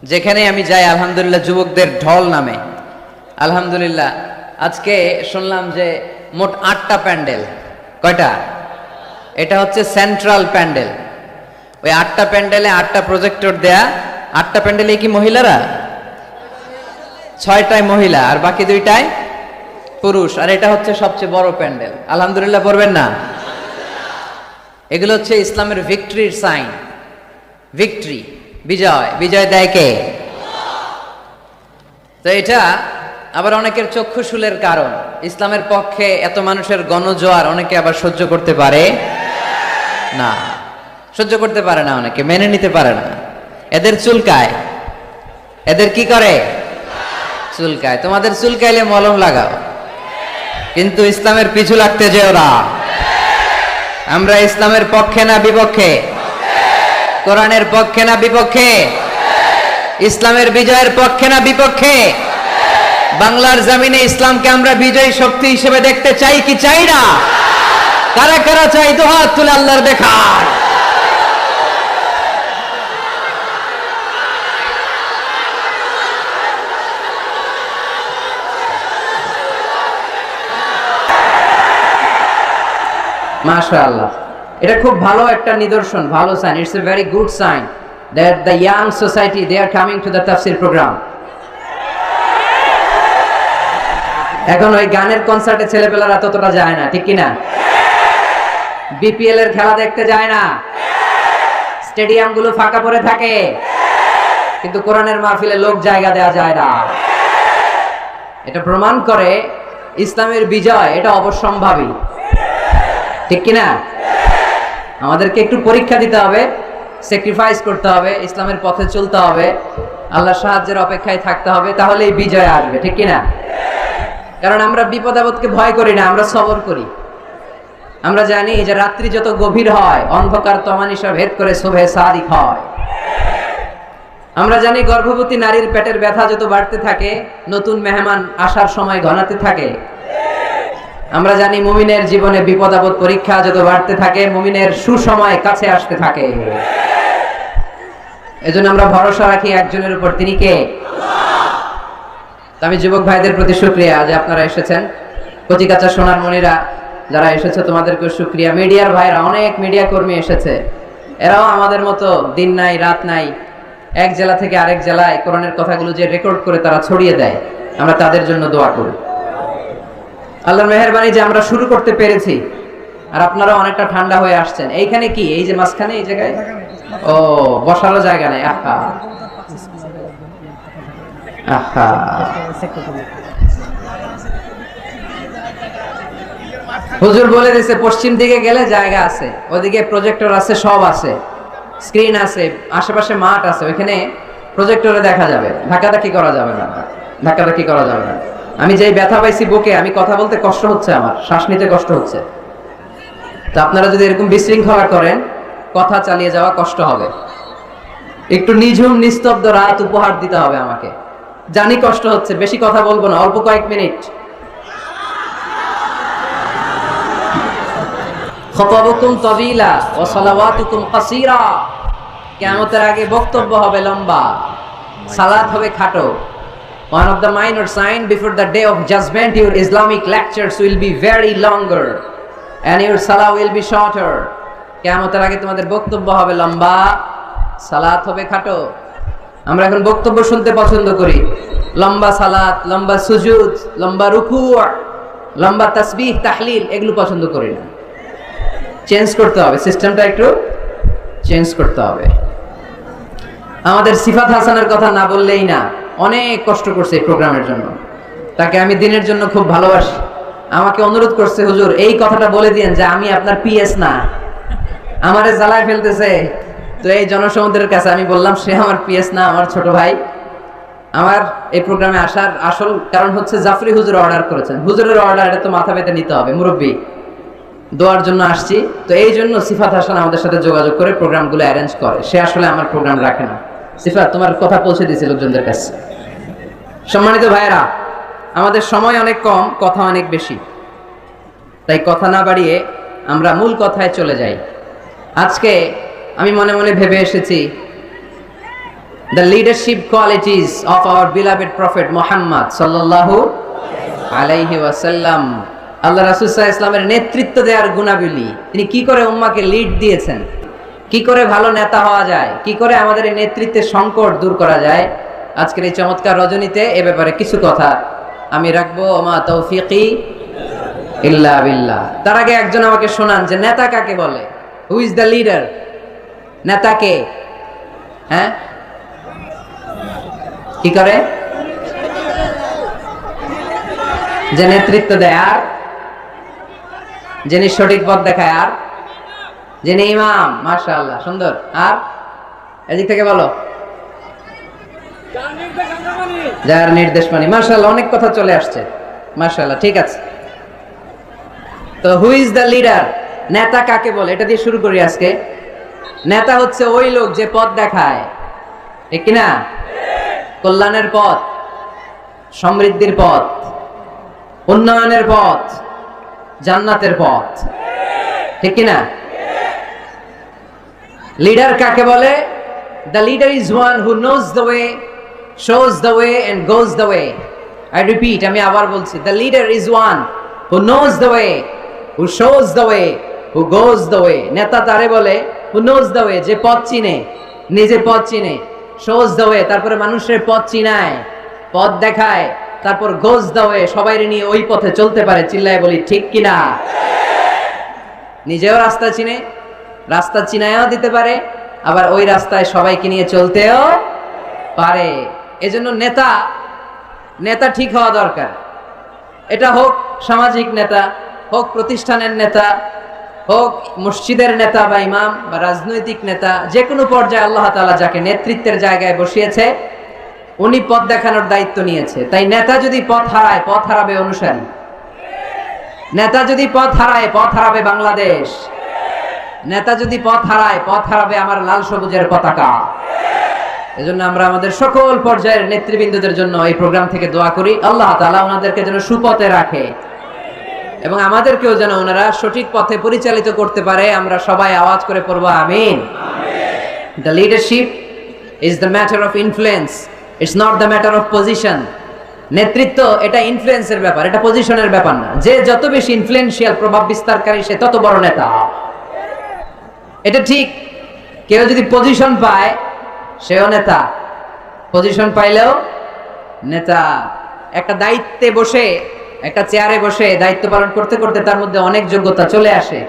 যেখানে আমি যাই আলহামদুলিল্লাহ যুবকদের ঢল নামে। আলহামদুলিল্লাহ আজকে শুনলাম যে মোট 8টা প্যান্ডেল। কয়টা? এটা হচ্ছে সেন্ট্রাল প্যান্ডেল। ওই 8টা প্যান্ডেলে 8টা প্রজেক্টর দেয়া। 8টা প্যান্ডেলে কি মহিলারা? 6টায় মহিলা আর বাকি 2টায় পুরুষ। আর এটা হচ্ছে সবচেয়ে বড় প্যান্ডেল। আলহামদুলিল্লাহ পড়বেন না? এগুলো হচ্ছে ইসলামের ভিক্টরির সাইন। ভিক্টরি, বিজয়। বিজয় দেয় কে? তো এটা আবার অনেকের চক্ষুশূলের কারণ। ইসলামের পক্ষে এত মানুষের গণজোয়ার অনেকে আবার সহ্য করতে পারে না, সহ্য করতে পারে না, অনেকে মেনে নিতে পারে না। এদের চুলকায়। এদের কি করে? চুলকায়। তোমাদের চুলকাইলে মলম লাগাও, কিন্তু ইসলামের পিছু লাগতে যেও না। আমরা ইসলামের পক্ষে না বিপক্ষে? কোরআনের পক্ষে না বিপক্ষে? ইসলামের বিজয়ের পক্ষে না বিপক্ষে? বাংলার জমিনে ইসলামকে আমরা বিজয়ী শক্তি হিসেবে দেখতে চাই কি চাই না? কারা কারা চাই দুহাত তুলে আল্লাহর দেখার। মাশাআল্লাহ, এটা খুব ভালো একটা নিদর্শন, ভালো sign. It's a very good sign that the young society they are coming to the তাফসীর প্রোগ্রাম। এখন ওই গানের কনসার্টে ছেলেপেলারা ততটা যায় না, ঠিক কিনা? বিপিএল এর খেলা দেখতে যায় না, স্টেডিয়াম গুলো ফাঁকা পড়ে থাকে, কিন্তু কোরআনের মাহফিলে লোক জায়গা দেওয়া যায় না। এটা প্রমাণ করে ইসলামের বিজয় এটা অবশ্যম্ভাবী, ঠিক কিনা? আমাদেরকে একটু পরীক্ষা দিতে হবে, স্যাক্রিফাইস করতে হবে, ইসলামের পথে চলতে হবে, আল্লাহর সাহায্যের অপেক্ষায় থাকতে হবে, তাহলেই বিজয় আসবে, ঠিক কিনা? কারণ আমরা বিপদ আপদকে ভয় করি না, আমরা সবর করি। আমরা জানি যে রাত্রি যত গভীর হয় অন্ধকার তমানিসা ভেদ করে শোভে সাদিক হয়। আমরা জানি গর্ভবতী নারীর পেটের ব্যথা যত বাড়তে থাকে নতুন মেহমান আসার সময় ঘনাতে থাকে। আমরা জানি মুমিনের জীবনে বিপদ আপদ পরীক্ষা যত বাড়তে থাকে মুমিনের সুসময় কাছে আসতে থাকে। এজন্য আমরা ভরসা রাখি একজনের উপর, তিনি কে? আমি যুবক ভাইদের প্রতি শুকরিয়া যে আপনারা এসেছেন। কচিকাচা সোনার মণিরা যারা এসেছে তোমাদেরকে শুকরিয়া। মিডিয়ার ভাইরা, অনেক মিডিয়া কর্মী এসেছে, এরাও আমাদের মতো দিন নাই রাত নাই এক জেলা থেকে আরেক জেলায় কোরআনের কথাগুলো যে রেকর্ড করে তারা ছড়িয়ে দেয়, আমরা তাদের জন্য দোয়া করি। আল্লাহর মেহেরবানি যে আমরা শুরু করতে পেরেছি, আর আপনারা অনেকটা ঠান্ডা হয়ে আসছেন। এইখানে কি এই যে মাঝখানে এই জায়গায় ও বসারও জায়গা নেই। আহা আহা, হুজুর বলে দিয়েছে পশ্চিম দিকে গেলে জায়গা আছে, ওদিকে প্রজেক্টর আছে, সব আছে, স্ক্রিন আছে, আশেপাশে মাঠ আছে, ওইখানে প্রজেক্টরে দেখা যাবে। ধাক্কাধাক্কি করা যাবে না, ধাক্কাধাক্কি করা যাবে না। আমি যেই ব্যথা পাইছি বুকে, আমি কথা বলতে কষ্ট হচ্ছে, আমার শ্বাস নিতে কষ্ট হচ্ছে। তো আপনারা যদি এরকম বিশৃঙ্খলা করেন কথা চালিয়ে যাওয়া কষ্ট হবে। একটু নিঝুম নিস্তব্ধ রাত উপহার দিতে হবে আমাকে। জানি কষ্ট হচ্ছে, বেশি কথা বলবো না, অল্প কয়েক মিনিট। খুতবাতুকুম তাবিলা ওয়া সালাওয়াতুকুম কাসীরা। কিয়ামতের আগে বক্তব্য হবে লম্বা, সালাত হবে খাটো। One of the minor sign before the day of judgment, your Islamic lectures will be very longer and your salah will be shorter. কিয়ামতের আগে তোমাদের বক্তব্য হবে লম্বা, সালাত হবে খাটো। আমরা এখন বক্তব্য শুনতে পছন্দ করি, লম্বা সালাত, লম্বা সুজুদ, লম্বা রুকু', লম্বা তাসবিহ তাহলিল, এগুলো পছন্দ করি না। চেঞ্জ করতে হবে, সিস্টেমটা একটু চেঞ্জ করতে হবে। আমাদের সিফাত হাসানের কথা না বললেই না, অনেক কষ্ট করছে এই প্রোগ্রামের জন্য। তাকে আমি দিনের জন্য খুব ভালোবাসি। আমাকে অনুরোধ করছে, হুজুর এই কথাটা বলে দিয়েন যে আমি আপনার পিএস না, আমারে জ্বালায় ফেলতেছে। তো এই জনসমুদ্রের কাছে আমি বললাম সে আমার পিএস না, আমার ছোট ভাই। আমার এই প্রোগ্রামে আসার আসল কারণ হচ্ছে জাফরি হুজুর অর্ডার করেছেন। হুজুরের অর্ডার, এটা তো মাথা পেতে নিতে হবে, মুরব্বী। দোয়ার জন্য আসছি, তো এই জন্য সিফাত হাসান আমাদের সাথে যোগাযোগ করে প্রোগ্রামগুলো অ্যারেঞ্জ করে। সে আসলে আমার প্রোগ্রাম রাখে না। সিফাত, তোমার কথা পৌঁছে দিয়েছে লোকজনদের কাছে। সম্মানিত ভাইয়েরা, আমাদের সময় অনেক কম, কথা অনেক বেশি, তাই কথা না বাড়িয়ে আমরা মূল কথায় চলে যাই। আজকে আমি মনে মনে ভেবে এসেছি the leadership qualities of our beloved Prophet Muhammad sallallahu alaihi wasallam. আল্লাহ রাসূল সাল্লাল্লাহু আলাইহি ওয়াসাল্লামের নেতৃত্ব দেওয়ার গুণাবলী, তিনি কি করে উম্মাহকে লিড দিয়েছেন, কি করে ভালো নেতা হওয়া যায়, কি করে আমাদের এই নেতৃত্বের সংকট দূর করা যায়, আজকের এই চমৎকার রজনীতে এ ব্যাপারে কিছু কথা আমি রাখবো। মা তৌফিকি ইল্লা বিল্লাহ। তার আগে একজন আমাকে শোনান যে নেতা কাকে বলে? Who is the leader? নেতা কে? হ্যাঁ, কি করে? যে নেতৃত্ব দেয়, আর যিনি সঠিক পথ দেখায়, আর যিনি ইমাম। মাশাআল্লাহ, সুন্দর। আর এদিক থেকে বলো, যার নির্দেশ মানি। মাশাআল্লাহ, অনেক কথা চলে আসছে। মাশাআল্লাহ, ঠিক আছে। তো হু ইজ দ্য লিডার? নেতা কাকে বলে, এটা দিয়ে শুরু করি আজকে। নেতা হচ্ছে ওই লোক যে পথ দেখায়, ঠিক কিনা? কল্যাণের পথ, সমৃদ্ধির পথ, উন্নয়নের পথ, জান্নাতের পথ, ঠিক কিনা? লিডার কাকে বলে? The leader is one who knows the way, shows the way and goes the way. I repeat, আমি আবার বলছি, the leader is one who knows the way, who shows the way, who goes the way. নেতা তারে বলে who knows the way, যে পথ চিনে, নিজে পথ চিনে, shows the way, তারপরে মানুষের পথ চিনায়, পথ দেখায়, তারপর goes the way, সবাইরে নিয়ে ওই পথে চলতে পারে। চিল্লায় বলি ঠিক কিনা? নিজেও রাস্তা চিনে, রাস্তা চিনায়ও দিতে পারে, আবার ওই রাস্তায় সবাইকে নিয়ে চলতেও পারে। এজন্য নেতা নেতা ঠিক হওয়া দরকার। এটা হোক সামাজিক নেতা, হোক প্রতিষ্ঠানের নেতা, হোক মসজিদের নেতা বা ইমাম বা রাজনৈতিক নেতা, যে কোনো পর্যায়ে আল্লাহ তাআলা যাকে নেতৃত্বের জায়গায় বসিয়েছে উনি পথ দেখানোর দায়িত্ব নিয়েছে। তাই নেতা যদি পথ হারায়, পথ হারাবে অনুসারী। নেতা যদি পথ হারায়, পথ হারাবে বাংলাদেশ। নেতা যদি পথ হারায়, পথ হারাবে আমার লাল সবুজের পতাকা। এজন্য আমরা আমাদের সকল পর্যায়ের নেতৃবৃন্দদের জন্য এই প্রোগ্রাম থেকে দোয়া করি, আল্লাহ তাআলা ওনাদেরকে যেন সুপথে রাখে এবং আমাদেরকেও যেন ওনারা সঠিক পথে পরিচালিত করতে পারে। আমরা সবাই আওয়াজ করে পড়ব আমিন। The leadership is the matter of influence, it's not the matter of position. নেতৃত্ব এটা ইনফ্লুয়েন্সের ব্যাপার, এটা পজিশনের ব্যাপার না। যে যত বেশি ইনফ্লুয়েন্সিয়াল, প্রভাব বিস্তারকারী, সে তত বড় নেতা। এটা ঠিক। কেউ যদি পজিশন পায় সেও নেতা, পজিশন পাইলেও নেতা। একটা দায়িত্বে বসে, একটা চেয়ারে বসে দায়িত্ব পালন করতে করতে তার মধ্যে অনেক যোগ্যতা চলে আসে,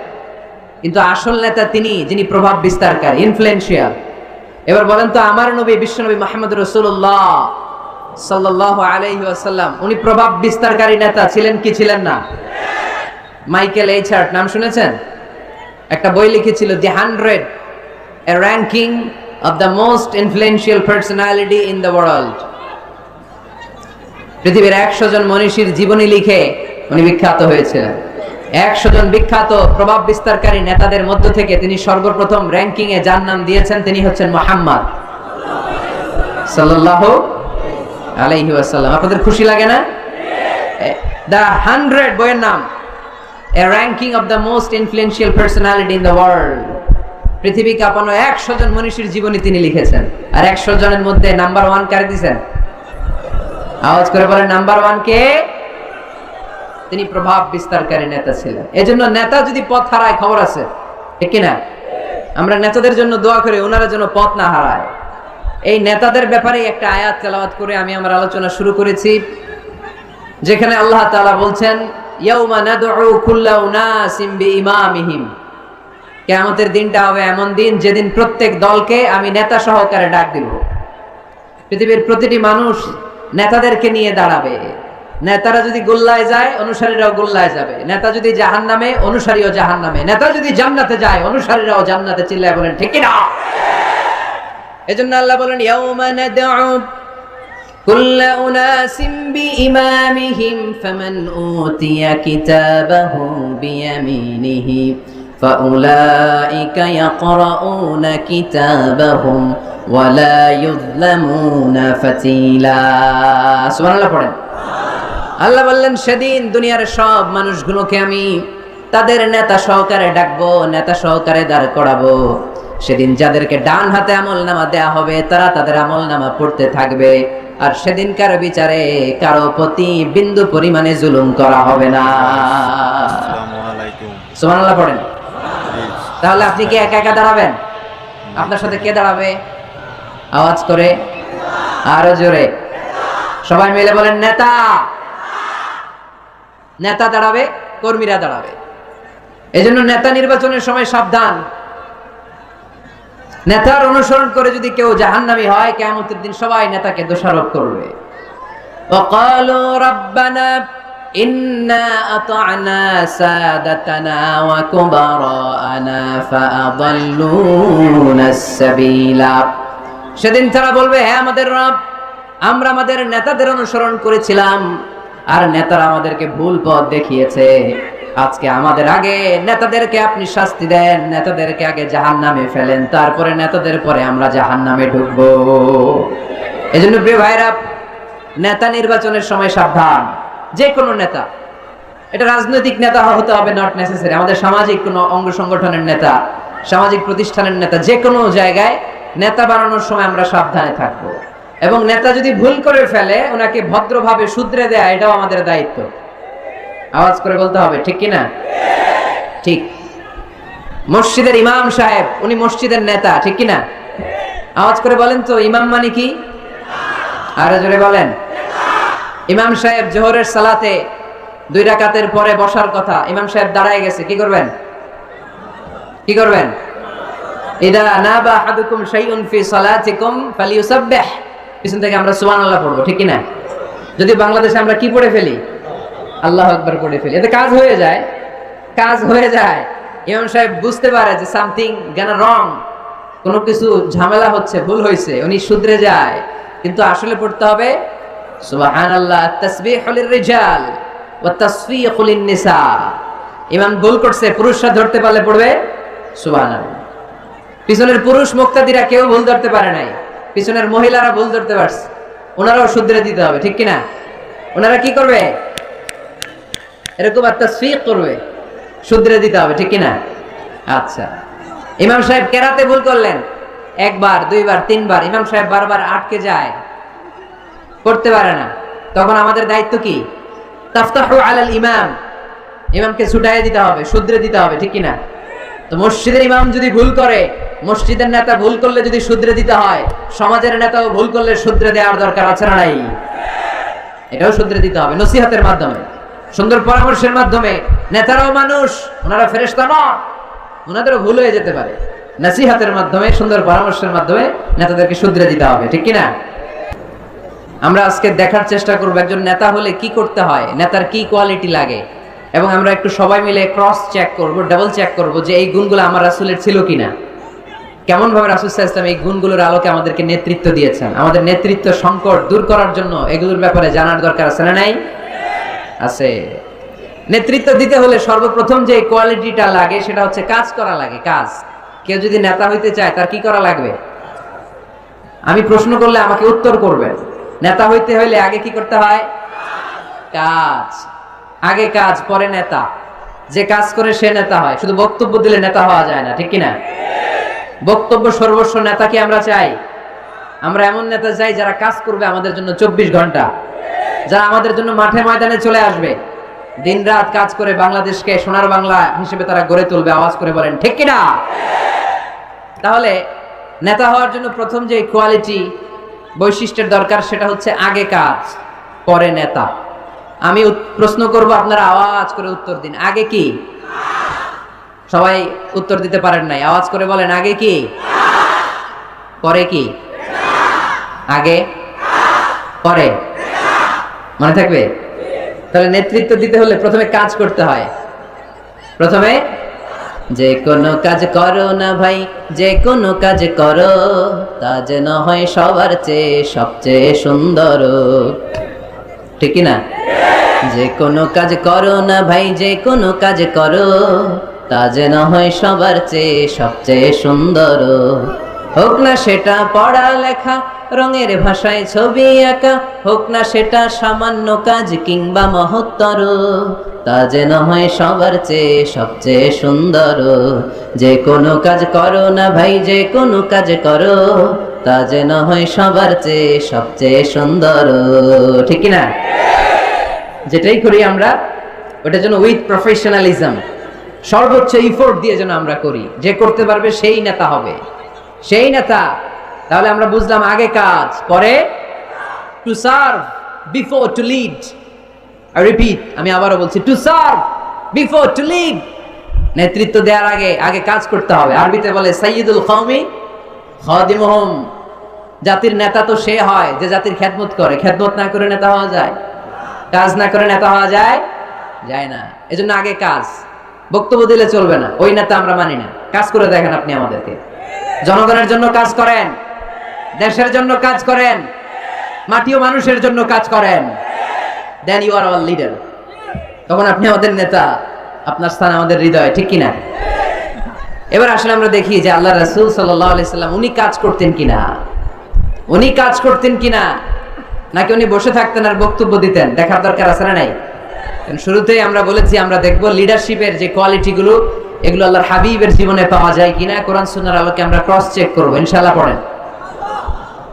কিন্তু আসল নেতা তিনি যিনি প্রভাব বিস্তারকারী, ইনফ্লুয়েন্সিয়াল। এবার বলেন তো, আমার নবী বিশ্বনবী মুহাম্মদ রাসূলুল্লাহ সাল্লাল্লাহু আলাইহি ওয়াসাল্লাম উনি প্রভাব বিস্তারকারী নেতা ছিলেন কি ছিলেন না? মাইকেল এইচ হার্ট নাম শুনেছেন? একটা বই লিখেছিল, দি 100, a ranking of the most influential personality in the world. পৃথিবীর 100 জন মনীষীর জীবনী লিখে উনি বিখ্যাত হয়েছিলেন। 100 জন বিখ্যাত প্রভাব বিস্তারকারী নেতাদের মধ্য থেকে তিনি সর্বপ্রথম র্যাঙ্কিং এ যার নাম দিয়েছেন তিনি হচ্ছেন মুহাম্মদ সাল্লাল্লাহু আলাইহি ওয়াসাল্লাম। আপনাদের খুশি লাগে না? দ্য 100 বইয়ের নাম, a ranking of the most influential personality in the world. পৃথিবী কাঁপানো 100 জন মনীষীর জীবনী তিনি লিখেছেন। আর 100 জনের মধ্যে নাম্বার 1 কারে দিয়েছেন? আওয়াজ করে বলেন, নাম্বার 1 কে? তিনি প্রভাব বিস্তারকারী নেতা ছিলেন। এজন্য নেতা যদি পথ হারায়, খবর আছে, ঠিক কিনা? আমরা নেতাদের জন্য দোয়া করি ওনারা যেন পথ না হারায়। এই নেতাদের ব্যাপারে একটা আয়াত তেলাওয়াত করে আমি আমার আলোচনা শুরু করেছি, যেখানে আল্লাহ তাআলা বলছেন, ইয়াউমা নাদউ কুল্লা উনাসিম বিইমামিহিম। কিয়ামতের দিনটা হবে এমন দিন যেদিন প্রত্যেক দলকে আমি নেতা সহকারে ডাক দিব। পৃথিবীর প্রতিটি মানুষ নেতাদেরকে নিয়ে দাঁড়াবে। নেতারা যদি গোল্লায় যায়, অনুসারীরাও গোল্লায় যাবে। নেতা যদি জাহান্নামে, অনুসারীও জাহান্নামে। নেতা যদি জান্নাতে যায়, অনুসারীরাও জান্নাতে। চিল্লায় বলেন ঠিক কি না? এজন্য আল্লাহ বলেন, ইয়াউমা নাদউ কুল্লা উনাসিম বিইমামিহিম ফামান উতিয়া কিতাবাহু বিয়ামিনিহি ফাউলাইকা ইয়াকরাউনা কিতাবাহুম ওয়ালা ইউযলামুনা ফাতিলা। সুবহানাল্লাহ পড়েন। আল্লাহ বললেন, সেদিন দুনিয়ার সব মানুষগুলোকে আমি তাদের নেতা সহকারে ডাকবো, নেতা সহকারে দাঁড় করাবো। সেদিন যাদেরকে ডান হাতে আমলনামা দেয়া হবে তারা তাদের আমলনামা পড়তে থাকবে, আর সেদিনকার বিচারে কারো প্রতি বিন্দু পরিমাণে জুলুম করা হবে না। সুবহানাল্লাহ পড়েন। তাহলে আপনি কি একা একা দাঁড়াবেন? আপনার সাথে কে দাঁড়াবে? আওয়াজ করে আরো জোরে সবাই মিলে বলেন, নেতা। নেতা দাঁড়াবে, কর্মীরা দাঁড়াবে। এজন্য নেতা নির্বাচনের সময় সাবধান। নেতার অনুসরণ করে যদি কেউ জাহান্নামী হয়, কিয়ামতের দিন সবাই নেতাকে দোষারোপ করবে। ওয়াকালু রাব্বানা ইন্না আতা'না সাদাতানা ওয়া কুবারানা ফাআদাল্লুনাস সাবিলা। সেদিন তারা বলবে, হে আমাদের রব, আমরা আমাদের নেতাদের অনুসরণ করেছিলাম আর নেতারা আমাদেরকে ভুল পথ দেখিয়েছে। আজকে আমাদের আগে নেতাদেরকে আপনি শাস্তি দেন, নেতাদেরকে আগে জাহান্নামে ফেলেন, তারপরে নেতাদের পরে আমরা জাহান্নামে ঢুকবো। এজন্য প্রিয় ভাইরা, নেতা নির্বাচনের সময় সাবধান। যে কোনো নেতা, এটা রাজনৈতিক নেতা হতে হবে নট নেসেসারি, আমাদের সামাজিক কোনো অঙ্গ সংগঠনের নেতা, সামাজিক প্রতিষ্ঠানের নেতা, যে কোনো জায়গায় নেতা বানানোর সময় আমরা সাবধানে থাকবো। এবং নেতা যদি ভুল করে ফেলে, ওনাকে ভদ্রভাবে শুধরে দেয়া, এটাও আমাদের দায়িত্ব। আওয়াজ করে বলতে হবে, ঠিক কিনা? ঠিক। মসজিদের ইমাম সাহেব, উনি মসজিদের নেতা, ঠিক কিনা? আওয়াজ করে বলেন তো, ইমাম মানে কি? আরো জোরে বলেন। ইমাম সাহেব জোহরের সালাতে 2 রাকাতের পরে বসার কথা, ইমাম সাহেব দাঁড়ায় গেছে, কি করবেন? কি করবেন? ইদা নাবা আহাদুকুম শাইউন ফি সালাতিকুম ফালিয়ুসাব্বিহ। পিছন থেকে আমরা সুবহানাল্লাহ পড়বো, ঠিক কিনা? যদি বাংলাদেশে আমরা কি পড়ে ফেলি? আল্লাহু আকবার পড়ে ফেলি, এতে কাজ হয়ে যায়। কাজ হয়ে যায়। ইমাম সাহেব বুঝতে পারে যে সামথিং গানা রং, কোনো কিছু ঝামেলা হচ্ছে, ভুল হয়েছে, উনি শুধরে যায়। কিন্তু আসলে পড়তে হবে সুবহানাল্লাহ, তাসবিহু লিররিজাল ওয়া তাসফিকু লিন-নিসা। ইমাম ভুল করছে, পুরুষরা ধরতে পারলে পড়বে সুবহানাল্লাহ। পিছনের পুরুষ মুক্তাদিরা কেউ ভুল ধরতে পারে নাই, পিছনের মহিলারা ভুল ধরতে পারছে, ওনারাও শুধরে দিতে হবে, ঠিক কিনা? ওনারা কি করবে? এরকম তাসফিক করবে, শুধরে দিতে হবে, ঠিক কিনা? আচ্ছা, ইমাম সাহেব কেরাতে ভুল করলেন, 1 বার 2 বার 3 বার, ইমাম সাহেব বারবার আটকে যায়, করতে পারে না। তখন আমাদের দায়িত্ব কি? তাফতাহু আলাল ইমাম, ইমামকে ছুটাইয়ে দিতে হবে, শুধরে দিতে হবে, ঠিক কিনা? তো মসজিদের ইমাম যদি ভুল করে, মসজিদের নেতা ভুল করলে যদি শুধরে দিতে হয়, সমাজের নেতাও ভুল করলে শুধরে দেওয়ার দরকার আছে না নাই? এটাও শুধরে দিতে হবে নসিহতের মাধ্যমে, সুন্দর পরামর্শের মাধ্যমে। নেতারাও মানুষ, ওনারা ফেরেশতা নন, ওনাদেরও ভুল হয়ে যেতে পারে। নসিহতের মাধ্যমে, সুন্দর পরামর্শের মাধ্যমে নেতাদেরকে শুধরে দিতে হবে, ঠিক কিনা? আমরা আজকে দেখার চেষ্টা করব একজন নেতা হলে কি করতে হয়, নেতার কি কোয়ালিটি লাগে, এবং আমরা একটু সবাই মিলে ক্রস চেক করব, ডাবল চেক করব যে এই গুণগুলো আমার রাসূলের ছিল কিনা। কেমন ভাবে রাসূল সাল্লাল্লাহু আলাইহি ওয়াসাল্লাম এই গুণগুলোর আলোকে আমাদেরকে নেতৃত্ব দিয়েছেন। আমাদের নেতৃত্ব সংকট দূর করার জন্য এগুলোর ব্যাপারে জানার দরকার আছে না নাই? আছে। নেতৃত্ব দিতে হলে সর্বপ্রথম যে কোয়ালিটিটা লাগে সেটা হচ্ছে কাজ করা লাগে। কাজ। কেউ যদি নেতা হইতে চায় তার কি করা লাগবে? আমি প্রশ্ন করলে আমাকে উত্তর করবেন। নেতা হইতে হইলে আগে কি করতে হয়? কাজ। আগে কাজ, পরে নেতা। যে কাজ করে সে নেতা হয়। শুধু বক্তব্য দিলে নেতা হওয়া যায় না, ঠিক কিনা? বক্তব্য সর্বস্ব নেতা কি আমরা চাই? আমরা এমন নেতা চাই যারা কাজ করবে আমাদের জন্য 24 ঘন্টা, যারা আমাদের জন্য মাঠে ময়দানে চলে আসবে, দিন রাত কাজ করে বাংলাদেশকে সোনার বাংলা হিসেবে তারা গড়ে তুলবে। আওয়াজ করে বলেন ঠিক কিনা? তাহলে নেতা হওয়ার জন্য প্রথম যে কোয়ালিটি, বৈশিষ্ট্যের দরকার সেটা হচ্ছে আগে কাজ, পরে নেতা। আমি প্রশ্ন করব, আপনারা আওয়াজ করে উত্তর দিন। আগে কি? সবাই উত্তর দিতে পারেন নাই, আওয়াজ করে বলেন আগে কি? পরে কি? আগে পরে মনে থাকবে? তাহলে নেতৃত্ব দিতে হলে প্রথমে কাজ করতে হয়। প্রথমে যে কোনো কাজ করো না ভাই, যে কোনো কাজ করো, তা যেন হয় সবার চেয়ে সবচেয়ে সুন্দর, ঠিক না? যে কোনো কাজ করো না ভাই, যে কোনো কাজ করো, তা যেন হয় সবার চেয়ে সবচেয়ে সুন্দর। হোক না সেটা পড়া লেখা, রঙের ভাষায় ছবি আঁকা, হোক না সেটা সামান্য কাজ কিংবা মহত্তর, তা যেন হয় সবার চেয়ে সবচেয়ে সুন্দর। যে কোনো কাজ করো না ভাই, যে কোনো কাজ করো, তা যেন হয় সবার চেয়ে সবচেয়ে সুন্দর। ঠিক না? যেটাই করি আমরা ওটার জন্য উইথ প্রফেশনালিজম, সর্বোচ্চ ইফোর্ট দিয়ে যেন আমরা করি। যে করতে পারবে সেই নেতা হবে, সেই নেতা। তাহলে আমরা বুঝলাম আগে কাজ, পরে to serve before to lead. I repeat, আমি আবারও বলছি, to serve before to lead. নেতৃত্ব দেওয়ার আগে আগে কাজ করতে হবে। আরবিতে বলে সাইয়্যিদুল কওমি খাদিমুহুম। জাতির নেতা তো সে হয় যে জাতির খেদমত করে। খেদমত না করে নেতা হওয়া যায়? কাজ না করে নেতা হওয়া যায়? যায় না। এজন্য আগে কাজ। বক্তব্য দিলে চলবে না, ওই নেতা আমরা মানি না। কাজ করে দেখেন আপনি আমাদেরকে। জনগণের জন্য কাজ করেন, দেশের জন্য কাজ করেন, মাটি ও মানুষের জন্য কাজ করেন, then you are our leader. তখন আপনি আমাদের নেতা, আপনার স্থান আমাদের হৃদয়ে। ঠিক কিনা? এবার আসলে আমরা দেখি যে আল্লাহ রাসূল সাল্লাল্লাহু আলাইহি সাল্লাম উনি কাজ করতেন কিনা, উনি কাজ করতেন কিনা, নাকি উনি বসে থাকতেন আর বক্তব্য দিতেন? দেখার দরকার আছে না নাই? শুরুতেই আমরা বলেছি আমরা দেখব লিডারশিপের যে কোয়ালিটিগুলো, এগুলো আল্লাহর হাবিবের জীবনে পাওয়া যায় কিনা কোরআন সুন্নাহর আলোকে আমরা ক্রস চেক করব ইনশাআল্লাহ। পড়েন।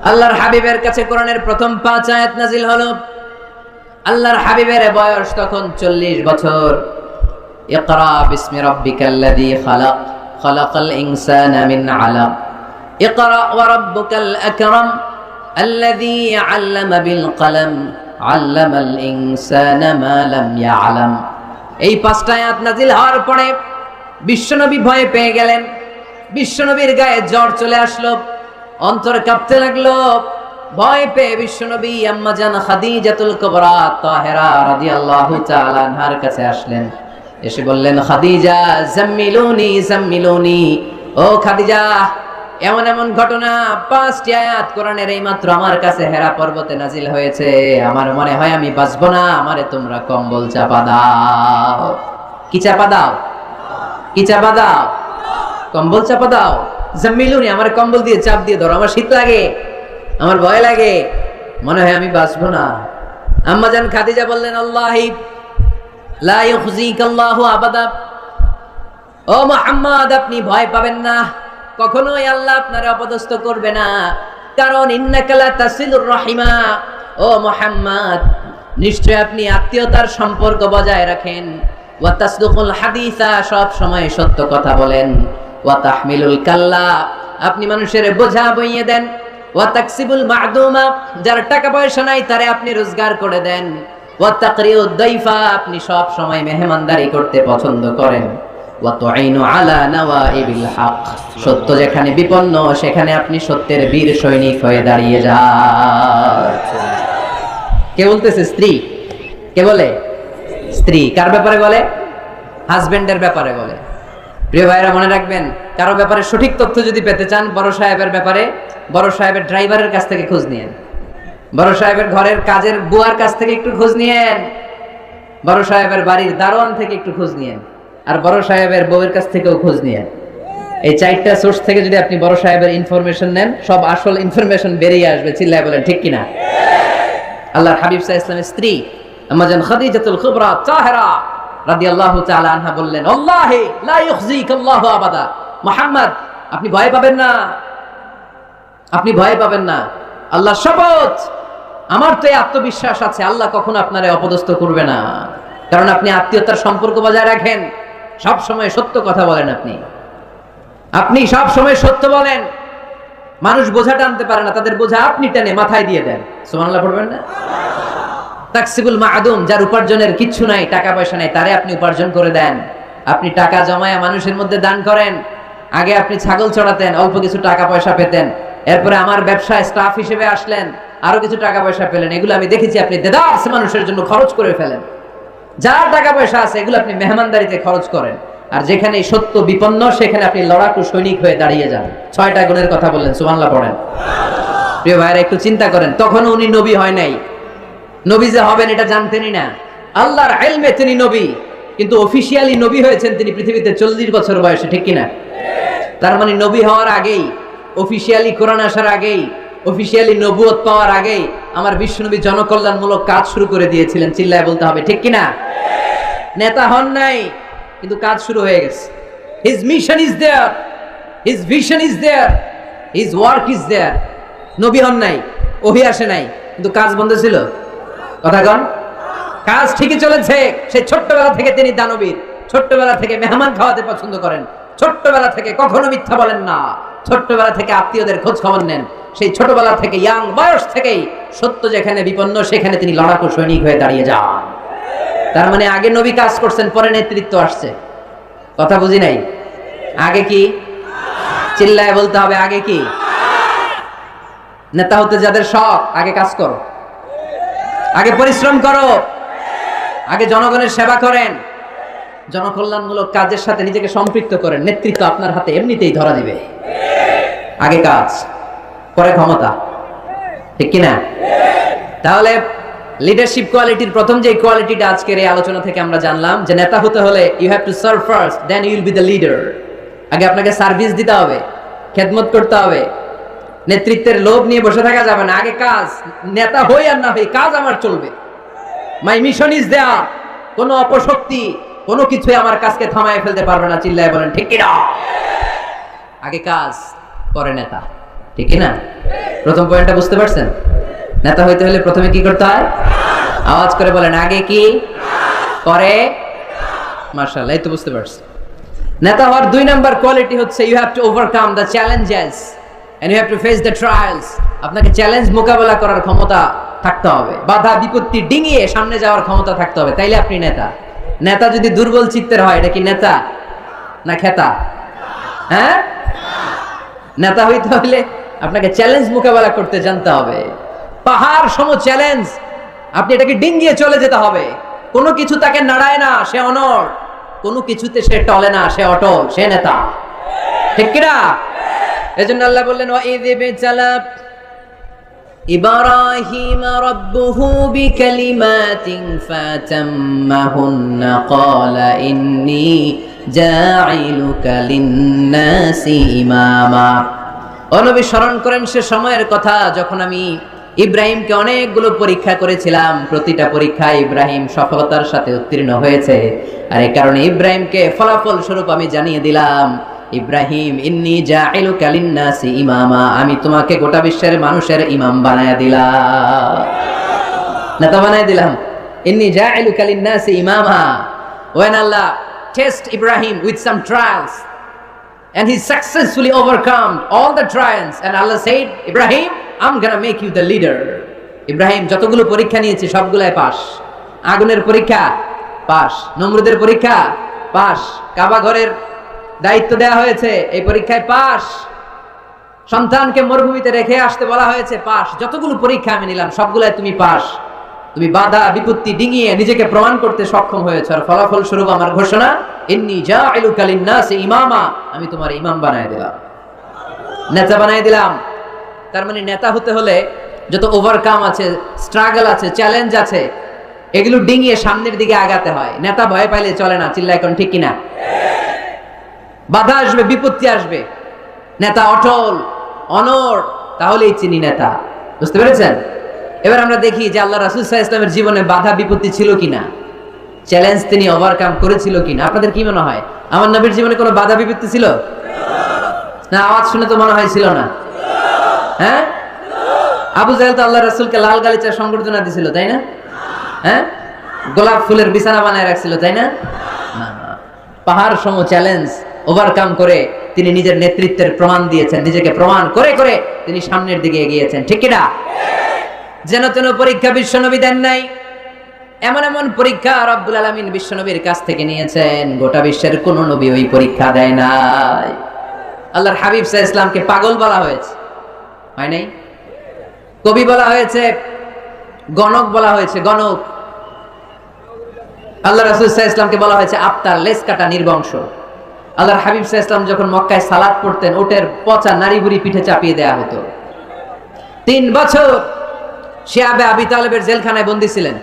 আল্লাহর হাবিবের কাছে কোরআনের প্রথম 5 আয়াত নাজিল হলো। আল্লাহর হাবিবের বয়স তখন 40 বছর। ইকরা বিসমি রাব্বিকাল্লাযী খালাক, খালাকাল ইনসানা মিন আলাক, ইকরা ওয়া রাব্বুকাল আকরাম আল্লাযী আল্লামা বিল কলম, আল্লামাল ইনসানা মা লাম ইয়ালাম। এই 5টা আয়াত নাজিল হওয়ার পরে বিশ্বনবী ভয় পেয়ে গেলেন। বিশ্বনবীর গায়ে জ্বর চলে আসলো, অন্তর কাঁপতে লাগলো। ভয় পেয়ে বিশ্বনবী আম্মা জান খাদিজাতুল কুবরা তাহেরা রাদিয়াল্লাহু তাআলা আনহার কাছে আসলেন। এসে বললেন, খাদিজা জাম্মিলুনি জাম্মিলুনি, ও খাদিজা, এমন এমন ঘটনা 5টি আয়াত কোরআনের এইমাত্র আমার কাছে হেরা পর্বতে নাজিল হয়েছে। আমার মনে হয় আমি বাঁচবো না, আমারে তোমরা কম্বল চাপা দাও। কি চাপা দাও? কি চাপা দাও? কম্বল চাপা দাও। জাম্মিলুনি, আমার কম্বল দিয়ে চাপ দিয়ে ধরো, আমার শীত লাগে, আমার ভয় লাগে, মনে হয় আমি বাঁচবো না। আম্মা জান খাদিজা বললেন, আল্লাহি লা ইউখজিকাল্লাহু আবাদা, ও মুহাম্মদ আপনি ভয় পাবেন না, কখনোই আল্লাহ আপনারে অপদস্থ করবে না। কারণ ইন্নাকা লা তাসিলুর রাহিমা, ও মুহাম্মদ নিশ্চয় আপনি আত্মীয়তার সম্পর্ক বজায় রাখেন। ওয়া তাসদুকুল হাদিসা, সব সময় সত্য কথা বলেন। ওয়া তাহমিলুল কাল্লা, আপনি মানুষের বোঝা বইয়ে দেন। ওয়া তাকসিবুল মা'দুমা, যার টাকা পয়সা নাই তারে আপনি রোজগার করে দেন। ওয়া তাকরিউদ দাইফা, আপনি সব সময় মেহমানদারি করতে পছন্দ করেন। ওয়া তুঈনু আলা নাওয়াইবিল হক, সত্য যেখানে বিপন্ন সেখানে আপনি সত্যের বীর সৈনিক হয়ে দাঁড়িয়ে যান। কে বলতেছে? স্ত্রী। কে বলে? স্ত্রী। কার ব্যাপারে বলে? হাজবেন্ডের ব্যাপারে বলে। প্রিয় ভাইরা মনে রাখবেন, কারো ব্যাপারে সঠিক তথ্য যদি পেতে চান, বড় সাহেবের ব্যাপারে বড় সাহেবের ড্রাইভারের কাছ থেকে খোঁজ নিয়েন, বড় সাহেবের ঘরের কাজের বুয়ার কাছ থেকে একটু খোঁজ নিয়েন, বড় সাহেবের বাড়ির দারোয়ান থেকে একটু খোঁজ নিয়েন, আর বড় সাহেবের বউয়ের কাছ থেকেও খোঁজ নিয়েন। এই 4টা সোর্স থেকে যদি আপনি বড় সাহেবের ইনফরমেশন নেন, সব আসল ইনফরমেশন বেরিয়ে আসবে। চিল্লায় বলেন ঠিক কিনা? আল্লাহর হাবিব সাল্লাল্লাহু আলাইহি ওয়াসাল্লামের স্ত্রী আম্মা জান খাদিজাতুল কুবরা তাহেরা রাদিয়াল্লাহু তাআলা আনহা বললেন, আল্লাহি লা ইউখজিকাল্লাহু আবাদা, মুহাম্মদ আপনি ভয় পাবেন না, আপনি ভয় পাবেন না। আল্লাহ শপথ, আমার তো এই আত্মবিশ্বাস আছে আল্লাহ কখনো আপনারে অপদস্থ করবে না। কারণ আপনি আত্মীয়তার সম্পর্ক বজায় রাখেন, সব সময় সত্য কথা বলেন। আপনি সব সময় সত্য বলেন। মানুষ বোঝা টানতে পারে না, তাদের বোঝা আপনি টেনে মাথায় দিয়ে দেন। সুবহানাল্লাহ পড়বেন না? তাকসিবুল মা'দুম, যার উপার্জনের কিচ্ছু নাই, টাকা পয়সা নাই, তারে আপনি উপার্জন করে দেন। আপনি টাকা জমায় মানুষের মধ্যে দান করেন। আগে আপনি ছাগল চড়াতেন, অল্প কিছু টাকা পয়সা পেতেন। এরপরে আমার ব্যবসায় স্টাফ হিসেবে আসলেন, আরো কিছু টাকা পয়সা পেলেন। এগুলো আমি দেখেছি আপনি দেদারস মানুষের জন্য খরচ করে ফেলেন। যার টাকা পয়সা আছে এগুলো আপনি মেহমানদারিতে খরচ করেন। আর যেখানে সত্য বিপন্ন সেখানে আপনি লড়াকু সৈনিক হয়ে দাঁড়িয়ে যান। 6টা গুণের কথা বললেন, সুবহানাল্লাহ পড়েন। প্রিয় ভাইরা একটু চিন্তা করেন, তখনও উনি নবী হয় নাই, নবী যে হবেন এটা জানতেনই না। আল্লাহর ইলমে তিনি নবী, কিন্তু অফিশিয়ালি নবী হয়েছেন তিনি পৃথিবীতে 40 বছর বয়সে। ঠিক কিনা? তার মানে নবী হওয়ার আগেই অফিসিয়ালি কোরআন আসার আগেই, অফিসিয়ালি নবুয়ত পাওয়ার আগেই আমার বিশ্বনবী জনকল্যাণমূলক কাজ শুরু করে দিয়েছিলেন। চিল্লায় বলতে হবে ঠিক কিনা? নেতা হন নাই, কিন্তু কাজ শুরু হয়ে গেছে। His mission is there, his vision is there, his work is there. নবী হন নাই, ওহী আসে নাই, কিন্তু কাজ বন্ধ ছিল। কথা কন, কাজ ঠিকই চলেছে। সেই ছোট্টবেলা থেকে তিনি দানবীর, ছোট্টবেলা থেকে মেহমান খাওয়াতে পছন্দ করেন, ছোট্টবেলা থেকে কখনো মিথ্যা বলেন না, ছোট্টবেলা থেকে আত্মীয়দের খোঁজ খবর নেন। সেই ছোটবেলা থেকে ইয়াং বয়স থেকেই সত্য যেখানে বিপন্ন সেখানে তিনি লড়াকু সৈনিক হয়ে দাঁড়িয়ে যান। তার মানে আগে নবী কাজ করছেন, পরে নেতৃত্ব আসছে। কথা বুঝি নাই? আগে কি? চিল্লায় বলতে হবে আগে কি? নেতা হতে যাদের শখ, আগে কাজ করো, আগে পরিশ্রম করো, আগে জনগণের সেবা করেন, জনকল্যাণমূলক কাজের সাথে নিজেকে সম্পৃক্ত করেন। নেতৃত্ব আপনার হাতে এমনিতেই ধরা দিবে। আগে কাজ, পরে ক্ষমতা, ঠিক কিনা? তাহলে লিডারশিপ কোয়ালিটির প্রথম যে কোয়ালিটিটা আজকের এই আলোচনা থেকে আমরা জানলাম, যে নেতা হতে হলে you have to serve first, then you will be the leader. আগে আপনাকে সার্ভিস দিতে হবে, খেদমত করতে হবে। নেতৃত্বের লোভ নিয়ে বসে থাকা যাবে না, আগে কাজ। নেতা হই আর না হই, কাজ আমার চলবে। মাই মিশন ইজ দেয়ার। কোনো অপশক্তি, কোনো কিছুই আমার কাজকে থামায় ফেলতে পারবে না। চিল্লায় বলেন ঠিক কিনা? আগে কাজ, পরে নেতা, ঠিক কিনা? প্রথম পয়েন্টটা বুঝতে পারছেন? নেতা হইতে হলে প্রথমে কি করতে হয়? আওয়াজ করে বলেন আগে কি, পরে। মাশাআল্লাহ, এই তো বুঝতে পারছেন। নেতা হওয়ার 2 নাম্বার কোয়ালিটি হচ্ছে you have to overcome the challenges and you have to face the trials. আপনাকে চ্যালেঞ্জ মোকাবেলা করার ক্ষমতা থাকতে হবে, বাধা বিপত্তি ডিঙিয়ে সামনে যাওয়ার ক্ষমতা থাকতে হবে, তাইলে আপনি নেতা। নেতা যদি দুর্বল চিত্তের হয়, এটা কি নেতা না খেতা? হ্যাঁ, নেতা হইতে হলে আপনাকে চ্যালেঞ্জ মোকাবেলা করতে জানতে হবে। পাহাড় সম চ্যালেঞ্জ, আপনি এটাকে ডিঙ্গিয়ে চলে যেতে হবে। কোনো কিছু তাকে নাড়ায় না, সে অনড়। কোনো কিছুতে সে টলে না, সে অটল, সে নেতা, ঠিক কিনা? এজন্য আল্লাহ বললেন ওয়াইয বিতালা ইব্রাহিম রাব্বুহু বিকালিমাতিন ফাতাম্মাহুন্না ক্বালা ইন্নী জাঈলুকা লিন-নাসি ইমামা। ও নবী, স্মরণ করেন সে সময়ের কথা যখন আমি ইব্রাহিমকে অনেকগুলো পরীক্ষা করেছিলাম। প্রতিটা পরীক্ষায় ইব্রাহিম সফলতার সাথে উত্তীর্ণ হয়েছে। আর এই কারণে ইব্রাহিমকে ফলাফল স্বরূপ আমি জানিয়ে দিলাম, ইব্রাহিম ইন্নী জাঈলুকা লিন-নাসি ইমামা, আমি তোমাকে গোটা বিশ্বের মানুষের ইমাম বানায়া দিলাম, নেতা বানায়া দিলাম। ইন্নী জাঈলুকা লিন-নাসি ইমামা। When Allah test Ibrahim with some trials and he successfully overcome all the trials, and Allah said, Ibrahim, I'm gonna make you the leader. Ibrahim যতগুলো পরীক্ষা নিয়েছে সবগুলাই পাস। আগুনের পরীক্ষা পাস, নমরুদের পরীক্ষা পাস, কাবা ঘরের দায়িত্ব দেওয়া হয়েছে, এই পরীক্ষায় পাস। সন্তানকে মরুভূমিতে রেখে আসতে বলা হয়েছে, পাস। যতগুলো পরীক্ষা আমি নিলাম সবগুলাই তুমি পাস। তুমি বাধা বিপত্তি ডিঙিয়ে নিজেকে প্রমাণ করতে সক্ষম হয়েছে। আর ফলাফল স্বরূপ আমার ঘোষণা, ইন্নী জাঈলুকা লিন-নাসি ইমামা, আমি তোমার ইমাম বানায় দিলাম, নেতা বানায় দিলাম। তার মানে নেতা হতে হলে যত ওভারকাম আছে, স্ট্রাগল আছে, চ্যালেঞ্জ আছে, এগুলো ডিঙিয়ে সামনের দিকে আগাতে হয়। নেতা ভয় পাইলে চলে না। চিল্লা এখন ঠিক কিনা? বাধা আসবে, বিপত্তি আসবে, নেতা অটল অনড়, তাহলেই চিনি নেতা। বুঝতে পেরেছেন? এবার আমরা দেখি যে আল্লাহ রাসূল সাল্লাল্লাহু আলাইহি ওয়াসাল্লামের জীবনে বাধা বিপত্তি ছিল কিনা, চ্যালেঞ্জ তিনি ওভারকাম করেছিল কিনা। আপনাদের কি মনে হয়, আমার নবীর জীবনে কোনো বাধা বিপত্তি ছিল না? আওয়াজ শুনে তো মনে হয় ছিল না। হ্যাঁ, আবু জাহেল তো আল্লাহ রাসূলকে লাল গালিচার সংবর্ধনা দিছিল, তাই না? হ্যাঁ, গোলাপ ফুলের বিছানা বানায় রাখছিল, তাই না? পাহাড় সম চ্যালেঞ্জ ওভারকাম করে তিনি নিজের নেতৃত্বের প্রমাণ দিয়েছেন। নিজেকে প্রমাণ করে করে তিনি সামনের দিকে এগিয়েছেন, ঠিক কিনা? যেন তেন পরীক্ষা বিশ্বনবী দেন নাই। এমন এমন পরীক্ষা রব্বুল আলামিন বিশ্বনবীর কাছ থেকে নিয়েছেন, গোটা বিশ্বের কোন নবী ওই পরীক্ষা দেয় নাই। আল্লাহর হাবিব সাল্লাল্লাহু আলাইহি ওয়াসাল্লামকে পাগল বলা হয়েছে, হয় নাই? কবি বলা হয়েছে, গণক বলা হয়েছে, গণক। আল্লাহ রাসূল সাল্লাল্লাহু আলাইহি ওয়াসাল্লামকে বলা হয়েছে আফতার, লেজ কাটা, নির্বংশ। আল্লাহর হাবিব সাল্লাল্লাহু আলাইহি ওয়াসাল্লাম যখন মক্কায় সালাত পড়তেন, ওটের পচা নারী বুড়ি পিঠে চাপিয়ে দেয়া হতো। 3 বছর শিয়াবে আবি তালেবের জেলখানায় বন্দী ছিলেন।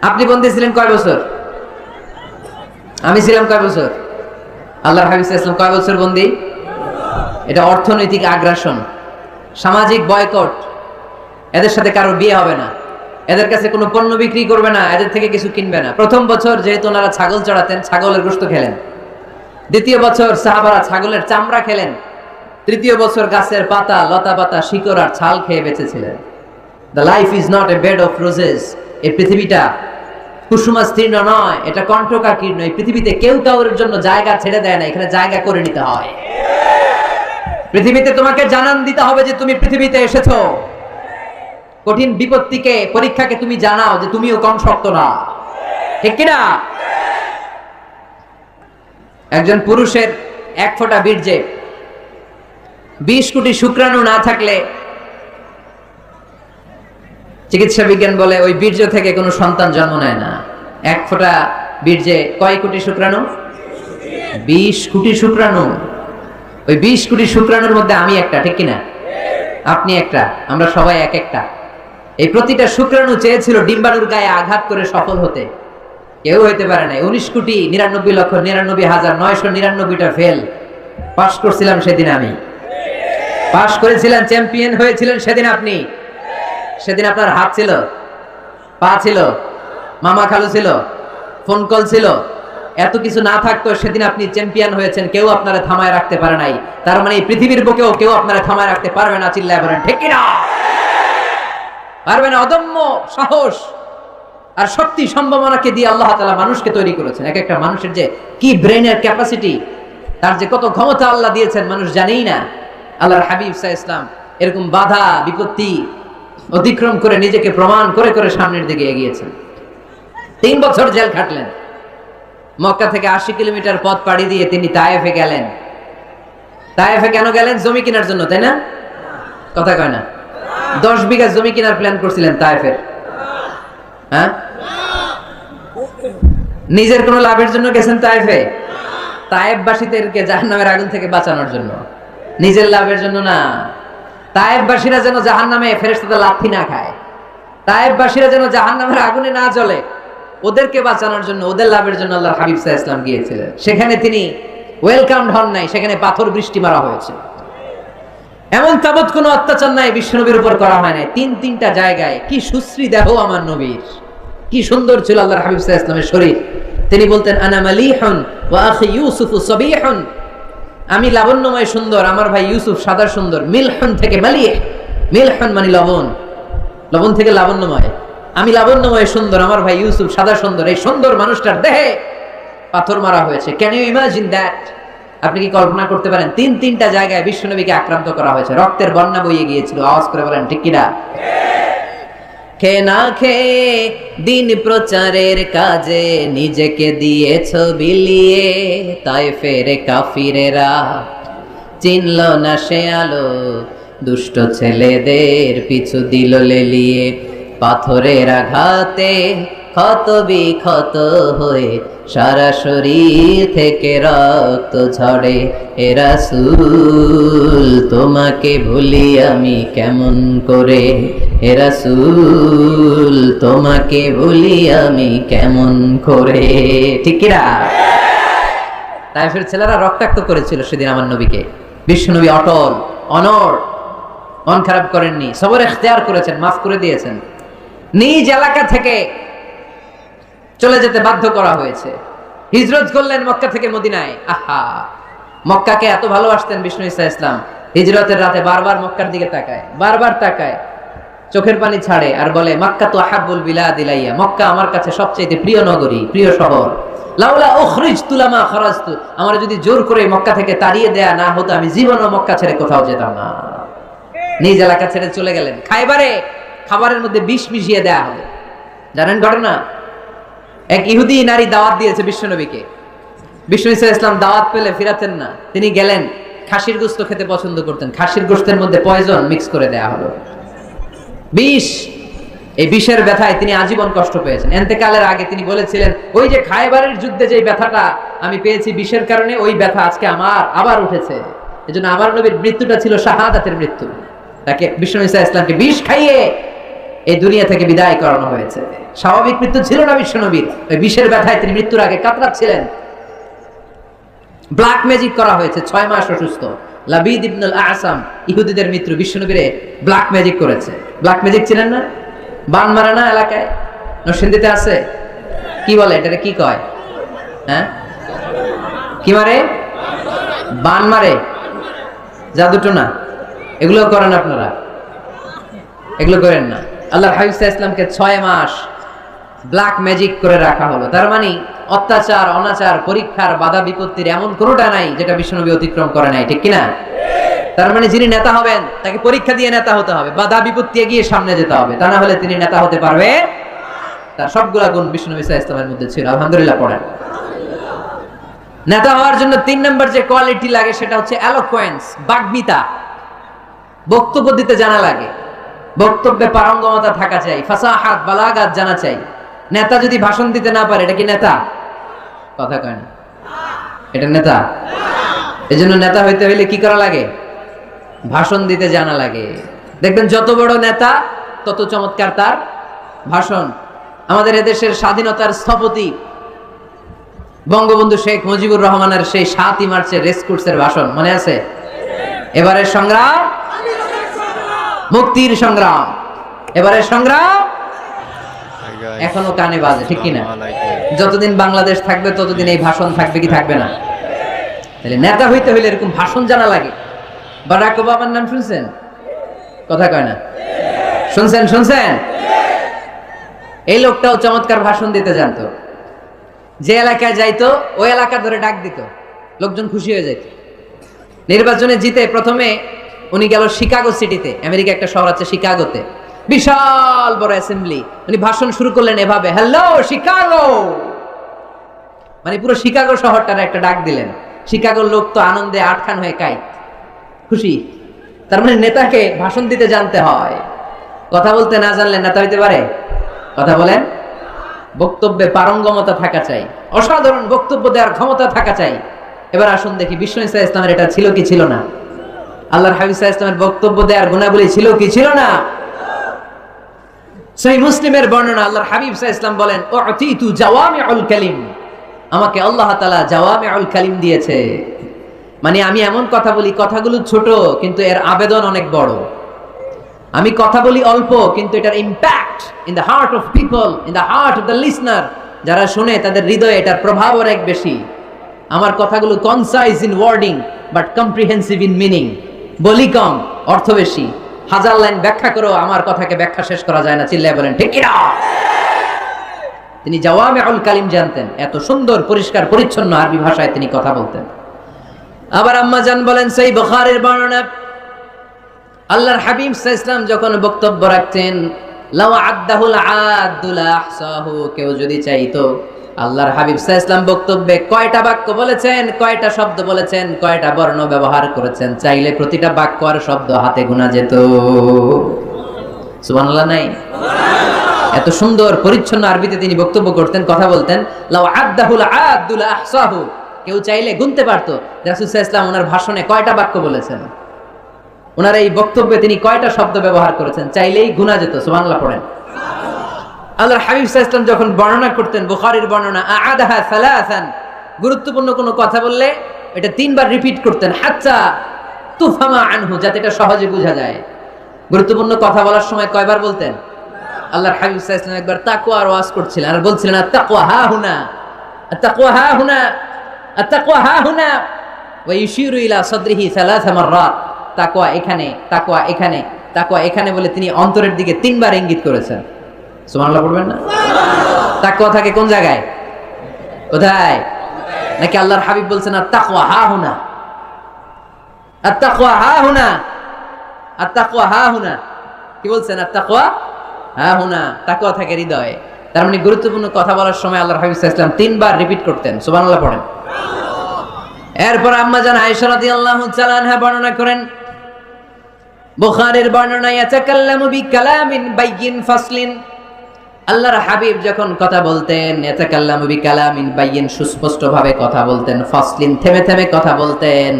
আপনি বন্দী ছিলেন কয় বছর? আমি ছিলাম কয় বছর? আল্লাহর হাবিব সাল্লাল্লাহু আলাইহি ওয়াসাল্লাম কয় বছর বন্দী? এটা অর্থনৈতিক আগ্রাসন, সামাজিক বয়কট। এদের সাথে কারোর বিয়ে হবে না, এদের কাছে কোনো পণ্য বিক্রি করবে না, এদের থেকে কিছু কিনবে না। প্রথম বছর যেহেতু ওনারা ছাগল চড়াতেন, ছাগলের গোশত খেলেন। দ্বিতীয় বছর সাহাবারা ছাগলের চামড়া খেলেন। তৃতীয় বছর গাছের পাতা, লতা পাতা, শিকড় আর ছাল খেয়ে বেঁচেছিলেন। The life is not a bed of roses. এই পৃথিবীটা কুসুমাস্তীর্ণ নয়, এটা কণ্টকাকীর্ণ। এই পৃথিবীতে কেউ কাউর জন্য জায়গা ছেড়ে দেয় না, এখানে জায়গা করে নিতে হয়। পৃথিবীতে তোমাকে জানান দিতে হবে যে তুমি পৃথিবীতে এসেছো। কঠিন বিপত্তিকে, পরীক্ষাকে তুমি জানাও যে তুমিও কম শক্ত না, ঠিক কিনা? একজন পুরুষের 1 ফোঁটা বীর্যে 20 কোটি শুক্রাণু না থাকলে চিকিৎসা বিজ্ঞান বলে ওই বীর্য থেকে কোনো সন্তান জন্ম নেয় না। 1 ফোঁটা বীর্যে কয় কোটি শুক্রাণু? 20 কোটি শুক্রাণু। ওই 20 কোটি শুক্রাণুর মধ্যে আমি একটা, ঠিক কিনা? আপনি একটা, আমরা সবাই এক একটা। এই প্রতিটা শুক্রাণু চেয়েছিল ডিম্বাণুর গায়ে আঘাত করে সফল হতে, কেউ হইতে পারে নাই। 19,99,99,999টা ফেল। পাস করছিলাম সেদিন আমি, পাস করেছিলেন, চ্যাম্পিয়ন হয়েছিলেন সেদিন আপনি। সেদিন আপনার হাত ছিল, পা ছিল, মামা খালু ছিল, ফোন কল ছিল। এত কিছু না থাকতো সেদিন আপনি চ্যাম্পিয়ন হয়েছেন, কেউ আপনারা থামায় রাখতে পারে নাই। তার মানে এই পৃথিবীর বুকেও কেউ আপনারা থামায় রাখতে পারবে না। চিল্লায় বলেন ঠিক কিনা? পারবে না। অদম্য সাহস আর শক্তি সম্ভাবনাকে দিয়ে আল্লাহ তাআলা মানুষকে তৈরি করেছেন। এক একটা মানুষের যে কি ব্রেনের ক্যাপাসিটি, তার যে কত ক্ষমতা আল্লাহ দিয়েছেন মানুষ জানেই না। আল্লাহর হাবিব সাল্লাল্লাহু আলাইহি ওয়াসাল্লাম এরকম বাধা বিপত্তি অতিক্রম করে নিজেকে প্রমাণ করে করে সামনের দিকে এগিয়েছেন। 3 বছর জেল খাটলেন। মক্কা থেকে 80 কিলোমিটার পথ পাড়ি দিয়ে তিনি তায়েফে গেলেন। তায়েফে কেন গেলেন? জমি কেনার জন্য, তাই না? কথা কয় না? 10 বিঘা জমি কেনার প্ল্যান করছিলেন তায়েফের। হ্যাঁ, নিজের কোনো লাভের জন্য গেছেন তায়েফে? তায়েফবাসীদেরকে জাহান্নামের আগুন থেকে বাঁচানোর জন্য, নিজের লাভের জন্য না। তায়েফবাসীরা যেন জাহান্নামে ফেরেশতাদের লাথি না খায়, তায়েফবাসীরা যেন জাহান্নামের আগুনে না জ্বলে, ওদেরকে বাঁচানোর জন্য, ওদের লাভের জন্য আল্লাহর হাবিব সাল্লাল্লাহু আলাইহি ওয়াসাল্লাম গিয়েছিলেন। সেখানে তিনি ওয়েলকামড হন নাই, সেখানে পাথর বৃষ্টি মারা হয়েছে। এমন তাবৎ কোনো অত্যাচার নাই বিশ্বনবীর উপর করা হয় নাই। 3টা জায়গায় কি সুশ্রী দেহ আমার নবীর, কি সুন্দর ছিল আল্লাহর হাবিব সাল্লাল্লাহু আলাইহি ওয়াসাল্লামের শরীর। তিনি বলতেন আনা মালিহুন ওয়া আখি ইউসুফু সাবিহুন, আমি লাবণ্যময় সুন্দর, আমার ভাই ইউসুফ সাদা সুন্দর। মিলহুন থেকে মালিহ, মিলহুন মানে লবণ, লবণ থেকে লাবণ্যময়। আমি লাবণ্যময় সুন্দর, আমার ভাই ইউসুফ সাদা সুন্দর। এই সুন্দর মানুষটার দেহে পাথর মারা হয়েছে। Can you imagine that? আপনি কি কল্পনা করতে পারেন? 3টা জায়গায় বিশ্বনবীকে আক্রান্ত করা হয়েছে, রক্তের বন্যা বইয়ে গিয়েছিল। আওয়াজ করে বলেন ঠিক কিনা? খেয়ে না খেয়ে দিন প্রচারের কাজে নিজেকে দিয়েছ বিলিয়ে, তায়েফের কাফিরেরা চিনল না সে আলো, দুষ্ট ছেলেদের পিছু দিল লেলিয়ে। পাথরের আঘাতে ক্ষত বিক্ষত হয়ে সারা শরীর থেকে রক্ত ঝরে। এ রাসূল তোমাকে ভুলি আমি কেমন করে, এ রাসূল তোমাকে ভুলি আমি কেমন করে। ঠিক কিনা? তায়েফের ছেলেরা রক্তাক্ত করেছিল সেদিন আমার নবীকে। বিশ্বনবী অটল, অনড়, মন খারাপ করেননি, সবর ইখতিয়ার করেছেন, মাফ করে দিয়েছেন। নিজ এলাকা থেকে চলে যেতে বাধ্য করা হয়েছে। হিজরত করলেন মক্কা থেকে মদিনায়। আহা, মক্কাকে এত ভালোবাসতেন বিষ্ণু ঈসা ইসলাম। হিজরতের রাতে বারবার মক্কার দিকে তাকায়, বারবার তাকায়, চোখের পানি ছাড়ে আর বলে মক্কা তো আহাব্বুল বিলাদ ইলাইয়া, মক্কা আমার কাছে সবচেয়ে প্রিয় নগরী, প্রিয় শহর। লাউলা উখরিজতু লামা খারাজতু, আমার যদি জোর করে মক্কা থেকে তাড়িয়ে দেয়া না হতো আমি জীবনও মক্কা ছেড়ে কোথাও যেতাম না। নিজ এলাকা ছেড়ে চলে গেলেন। খাইবারে খাবারের মধ্যে বিষ মিশিয়ে দেয়া হবে, জানেন ঘটনা? এক ইহুদি নারী দাওয়াত দিয়েছে বিশ্বনবীকে। বিষ্ণু ঈসা ইসলাম দাওয়াত পেলে ফিরাতেন না। তিনি গেলেন, খাসির গোশত খেতে পছন্দ করতেন। খাসির গোশতের মধ্যে পয়জন মিক্স করে দেয়া হলো, বিষ। এই বিষের ব্যথায় তিনি আজীবন কষ্ট পেয়েছেন। এন্তেকালের আগে তিনি বলেছিলেন, ওই যে খায়বারের যুদ্ধে যে ব্যথাটা আমি পেয়েছি বিষের কারণে, ওই ব্যথা আজকে আমার আবার উঠেছে। এজন্য আমার নবীর মৃত্যুটা ছিল শাহাদাতের মৃত্যু। তাকে বিষ্ণু ঈসা ইসলামকে বিষ খাইয়ে এই দুনিয়া থেকে বিদায় করানো হয়েছে। স্বাভাবিক মৃত্যু ছিল না বিশ্বনবীর, ওই বিষের ব্যথায় তিনি মৃত্যুর আগে কাতরাচ্ছিলেন। ব্ল্যাক ম্যাজিক করা হয়েছে, 6 মাস অসুস্থ। লাবিদ ইবনুল আসাম ইহুদিদের মিত্র বিশ্বনবীরে ব্ল্যাক ম্যাজিক করেছে। ব্ল্যাক ম্যাজিক ছিলেন না? বান মারে না এলাকায়, নরসিংদীতে আছে। কি বলে এটারে, কি কয়? হ্যাঁ, কি মারে? বান মারে, জাদুটোনা, এগুলো করেন আপনারা? এগুলো করেন না। আল্লাহর হাবিব সাল্লাল্লাহু আলাইহি ওয়াসাল্লামকে 6 মাস ব্ল্যাক ম্যাজিক করে রাখা হলো। তার মানে অত্যাচার, অনাচার, পরীক্ষার, বাধা বিপত্তির এমন কোনোটা নাই যেটা বিশ্বনবী অতিক্রম করে নাই, ঠিক কিনা? তার মানে যিনি নেতা হবেন তাকে পরীক্ষা দিয়ে নেতা হতে হবে, বাধা বিপত্তি এগিয়ে সামনে যেতে হবে, তা না হলে তিনি নেতা হতে পারবে। তার সবগুলা গুণ বিশ্বনবী সাল্লাল্লাহু আলাইহি ওয়াসাল্লামের মধ্যে ছিল। আলহামদুলিল্লাহ পড়েন। নেতা হওয়ার জন্য 3 নম্বর যে কোয়ালিটি লাগে সেটা হচ্ছে এলোকোয়েন্স, বাগ্মিতা। বক্তব্য দিতে জানা লাগে, বক্তব্যে পারঙ্গমতা থাকা চাই, ফাসাহাত, বালাগাত জানা চাই। নেতা যদি ভাষণ দিতে না পারে এটা কি নেতা? কথা কয় না, এটা নেতা? এজন্য নেতা হইতে হইলে কি করা লাগে? ভাষণ দিতে জানা লাগে। দেখবেন যত বড় নেতা তত চমৎকার তার ভাষণ। আমাদের এদেশের স্বাধীনতার স্থপতি বঙ্গবন্ধু শেখ মুজিবুর রহমানের সেই 7ই মার্চের রেসকোর্সের ভাষণ মনে আছে? এবারের সংগ্রাম মুক্তির সংগ্রাম, এবারের সংগ্রাম এখনো কানে বাজে, ঠিক কিনা? যতদিন বাংলাদেশ থাকবে ততদিন এই ভাষণ থাকবে কি থাকবে না? তাহলে নেতা হইতে হইলে এরকম ভাষণ জানা লাগে। বারাক ওবামার নাম শুনছেন? কথা কয় না, শুনছেন? এই লোকটাও চমৎকার ভাষণ দিতে জানতো। যে এলাকায় যাইতো ওই এলাকা ধরে ডাক দিত, লোকজন খুশি হয়ে যেত। নির্বাচনে জিতে প্রথমে উনি গেল শিকাগো সিটিতে, আমেরিকা একটা শহর আছে শিকাগোতে, বিশাল বড় অ্যাসেম্বলি। উনি ভাষণ শুরু করলেন এভাবে, হ্যালো শিকাগো, মানে পুরো শিকাগো শহরটার একটা ডাক দিলেন। শিকাগোর লোক তো আনন্দে আটখান হয়ে কাই, খুশি। তার মানে নেতাকে ভাষণ দিতে জানতে হয়, কথা বলতে না জানলে নেতা হইতে পারে? কথা বলেন। বক্তব্যে পারঙ্গমতা থাকা চাই, অসাধারণ বক্তব্য দেওয়ার ক্ষমতা থাকা চাই। এবার আসুন দেখি বিষ্ণু ইসা ইসলামের এটা ছিল কি ছিল না? আল্লাহর হাবিব সাল্লাল্লাহু আলাইহি ওয়াসাল্লামের বক্তব্য দেওয়ার গুণাবলী ছিল কি ছিল না? সহিহ মুসলিমের বর্ণনা, আল্লাহর হাবিব সাল্লাল্লাহু আলাইহি ওয়াসাল্লাম বলেন, উতিতু জাওয়ামিউল কালিম, আমাকে আল্লাহ তাআলা জাওয়ামিউল কালিম দিয়েছে। মানে আমি এমন কথা বলি, কথাগুলো ছোট কিন্তু এর আবেদন অনেক বড়। আমি কথা বলি অল্প কিন্তু এটার impact in the heart of people, in the heart of the listener, যারা শুনে তাদের হৃদয়ে এটার প্রভাব অনেক বেশি। আমার কথাগুলো concise in wording but comprehensive in meaning, বলি কম অর্থ বেশি। 1000 লাইন ব্যাখ্যা করো, আমার কথাকে ব্যাখ্যা শেষ করা যায় না, চিল্লায় বলেন ঠিক কিনা? তিনি জাওয়ামিউল কালিম জানতেন, এত সুন্দর পরিষ্কার পরিচ্ছন্ন আরবি ভাষায় তিনি কথা বলতেন। আবার আম্মা জান বলেন, সেই বুখারীর বর্ণনা, আল্লাহর হাবিব সাল্লাল্লাহু আলাইহি ওয়াসাল্লাম যখন বক্তব্য রাখতেন, লাউ আদ্দাহুল আদুল আহসাহু, কেউ যদি চাইতো আল্লাহর হাবিব সাল্লাল্লাহু আলাইহি ওয়াসাল্লাম বক্তব্যে কয়টা বাক্য বলেছেন, কয়টা শব্দ বলেছেন, কয়টা বর্ণ ব্যবহার করেছেন, চাইলে প্রতিটা বাক্য আর শব্দ হাতে গোনা যেত। সুবহানাল্লাহ নাই? এত সুন্দর পরিচ্ছন্ন আরবিতে তিনি বক্তব্য করতেন, কথা বলতেন। লাউ আদ্দাহুল আদুল আহসাহু, কেউ চাইলে গুনতে পারতো রাসূল সাল্লাল্লাহু আলাইহি ওয়াসাল্লাম ওনার ভাষণে কয়টা বাক্য বলেছেন, ওনার এই বক্তব্যে তিনি কয়টা শব্দ ব্যবহার করেছেন, চাইলেই গুনা যেত। সুবহানাল্লাহ পড়েন। আল্লাহর হাবিব সাল্লাল্লাহু আলাইহি ওয়াসাল্লাম যখন বর্ণনা করতেন, বুখারীর বর্ণনা, আ'আদাহা সালাসান, গুরুত্বপূর্ণ কোনো কথা বললে এটা 3 বার রিপিট করতেন, হাত্তা তুফহামা আনহু, যাতে এটা সহজে বোঝা যায়। গুরুত্বপূর্ণ কথা বলার সময় কয়বার বলতেন? আল্লাহর হাবিব সাল্লাল্লাহু আলাইহি ওয়াসাল্লাম একবার তাকওয়ার ওয়াজ করছিলেন আর বলছিলেন, আত-তাকওয়া হা হুনা, আত-তাকওয়া হা হুনা, আত-তাকওয়া হা হুনা, ওয়া ইউশিরু ইলা সাদরিহি 3 মাররাত, তাকওয়া এখানে, তাকওয়া এখানে, তাকওয়া এখানে বলে তিনি অন্তরের দিকে 3 বার ইঙ্গিত করেছেন। সুবহানাল্লাহ পড়বেন না? তাকওয়া থাকে কোন জায়গায়? কোথায়? নাকি আল্লাহর হাবিব বলছেন আত-তাকওয়া হা হুনা, আত-তাকওয়া হা হুনা, আত-তাকওয়া হা হুনা, কি বলছেন? আত-তাকওয়া হা হুনা, তাকওয়া থাকে হৃদয়ে। তার মানে গুরুত্বপূর্ণ কথা বলার সময় আল্লাহর হাবিব সাল্লাল্লাহু আলাইহি ওয়াসাল্লাম 3 বার রিপিট করতেন। সুবহানাল্লাহ পড়েন। এরপর আম্মা জান আয়েশা রাদিয়াল্লাহু তাআলা আনহা বর্ণনা করেন, বুখারীর বর্ণনা, ইয়াতাকাল্লামু বিকালামিন বাইয়িন ফাসলিন, আল্লাহর হাবিব যখন কথা বলতেন, ইয়াতাকাল্লামু বিকালামিন বাইয়িন, সুস্পষ্ট ভাবে কথা বলতেন, ফাসলিন, থেমে থেমে কথা বলতেন,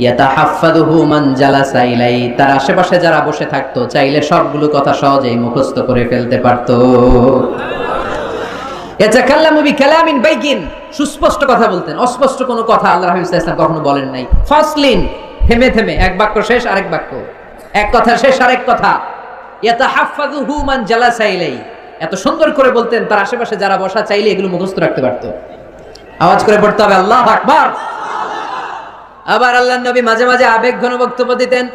ইয়াতাহাফফাযুহু মান জালাসা ইলাই, তার আশেপাশে যারা বসে থাকতো চাইলে সবগুলো কথা সহজেই মুখস্থ করে ফেলতে পারতো। ইয়াতাকাল্লামু বিকালামিন বাইয়িন, সুস্পষ্ট কথা বলতেন, অস্পষ্ট কোনো কথা আল্লাহর হাবিব সাল্লাল্লাহু আলাইহি ওয়াসাল্লাম কখনো বলেন নাই। ফাসলিন, থেমে থেমে, এক বাক্য শেষ আরেক বাক্য, এক কথা শেষ আরেক কথা। ইয়াতাহাফফাযুহু মান জালাসা ইলাইহি, এত সুন্দর করে বলতেন তার আশেপাশে যারা বসা চাইলে এগুলো মুখস্থ রাখতে পারতো। আওয়াজ করে পড়তে হবে আল্লাহু আকবার। আবার আল্লাহর নবী মাঝে মাঝে আবেগ ঘন বক্তব্য দিতেন।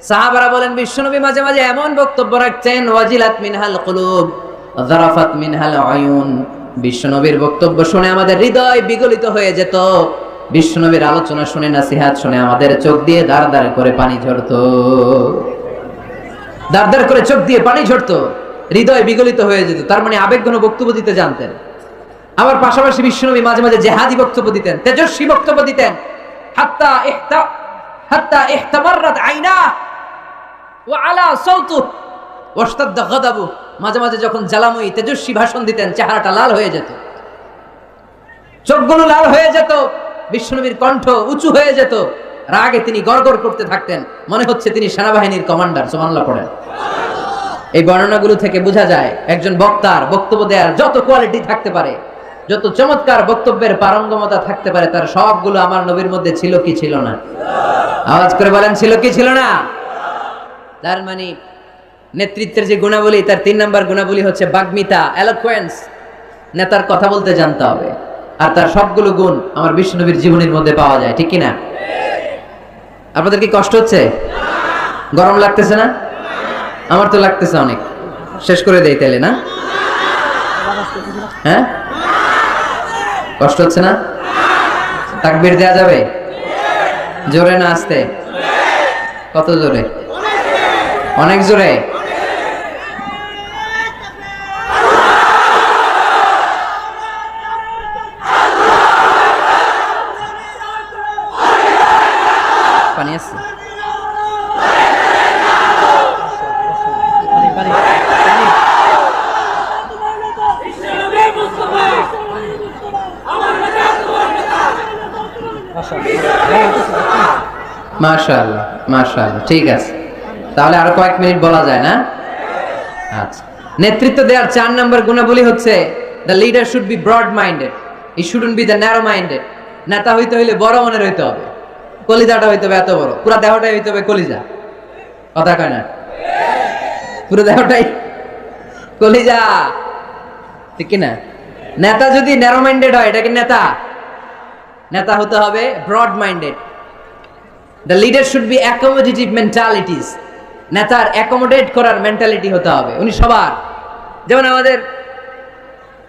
সাহাবারা বলেন বিশ্বনবী মাঝে মাঝে এমন বক্তব্য রাখতেন, ওয়াজিলাত মিনহাল কুলুব যারাফাত মিনহাল আয়ুন, বিশ্বনবীর বক্তব্য শুনে আমাদের হৃদয় বিগলিত হয়ে যেত, বিশ্বনবীর আলোচনা শুনে, নসিহত শুনে আমাদের চোখ দিয়ে দাঁড় দাঁড় করে পানি ঝরতো, দাঁড় দাঁড় করে চোখ দিয়ে পানি ঝরতো, হৃদয় বিগলিত হয়ে যেত। তার মানে আবেগঘন বক্তব্য দিতে জানতেন। আবার পাশাপাশি বিশ্বনবী মাঝে মাঝে জেহাদি বক্তব্য দিতেন, তেজস্বী বক্তব্য দিতেন। হাত্তা ইহতামাররাত আইনা ওয়া আলা সাওতু ওয়াশতাদ্দা গাদাবু, মাঝে মাঝে যখন জ্বালাময়ী তেজস্বী ভাষণ দিতেন চেহারাটা লাল হয়ে যেত, চোখগুলো লাল হয়ে যেত, বিশ্বনবীর কণ্ঠ উঁচু হয়ে যেত, রাগে তিনি গড়গড় করতে থাকতেন, মনে হচ্ছে তিনি সেনাবাহিনীর কমান্ডার। সুবহানাল্লাহ পড়েন। এই বর্ণনাগুলো থেকে বোঝা যায় একজন বক্তার বক্তব্য দেওয়ার যত কোয়ালিটি থাকতে পারে, যত চমৎকার বক্তব্যের পারঙ্গমতা থাকতে পারে, তার সবগুলো আমার নবীর মধ্যে ছিল কি ছিল না? আওয়াজ করে বলেন, ছিল কি ছিল না? তার মানে নেতৃত্বের যে গুণাবলী, তার 3 নম্বর গুণাবলী হচ্ছে বাগ্মিতা, এলোকুয়েন্স। নেতার কথা বলতে জানতে হবে, আর তার সবগুলো গুণ আমার বিশ্বনবীর জীবনের মধ্যে পাওয়া যায়, ঠিক কি না? আপনাদের কি কষ্ট হচ্ছে? গরম লাগতেছে না? আমার তো লাগতেছে অনেক। শেষ করে দেই তাইলে না? হ্যাঁ, কষ্ট হচ্ছে না? তাকবীর দেয়া যাবে? জোরে না আস্তে? কত জোরে? অনেক জোরে। পানি আছে? মাশাআল্লাহ মাশাআল্লাহ, ঠিক আছে। তাহলে আরো কয়েক মিনিট বলা যায় না? আচ্ছা, নেতৃত্ব দেওয়ার 4 নম্বর গুণাবলী হচ্ছে the leader should be broad minded, he shouldn't be the narrow minded. নেতা হইতে হইলে বড় মনের হইতে হবে, কলিজাটা হইতে হবে এত বড়, পুরো দেহটাই হইতে হবে কলিজা। কথা কয় না? পুরো দেহটাই কলিজা, ঠিক কি না? নেতা যদি ন্যারো মাইন্ডেড হয়, এটা কি নেতা? নেতা হতে হবে broad minded. The leader should be accommodative mentalities, নেতার অ্যাকোমোডেট করার মেন্টালিটি হতে হবে। উনি সবার, যেমন আমাদের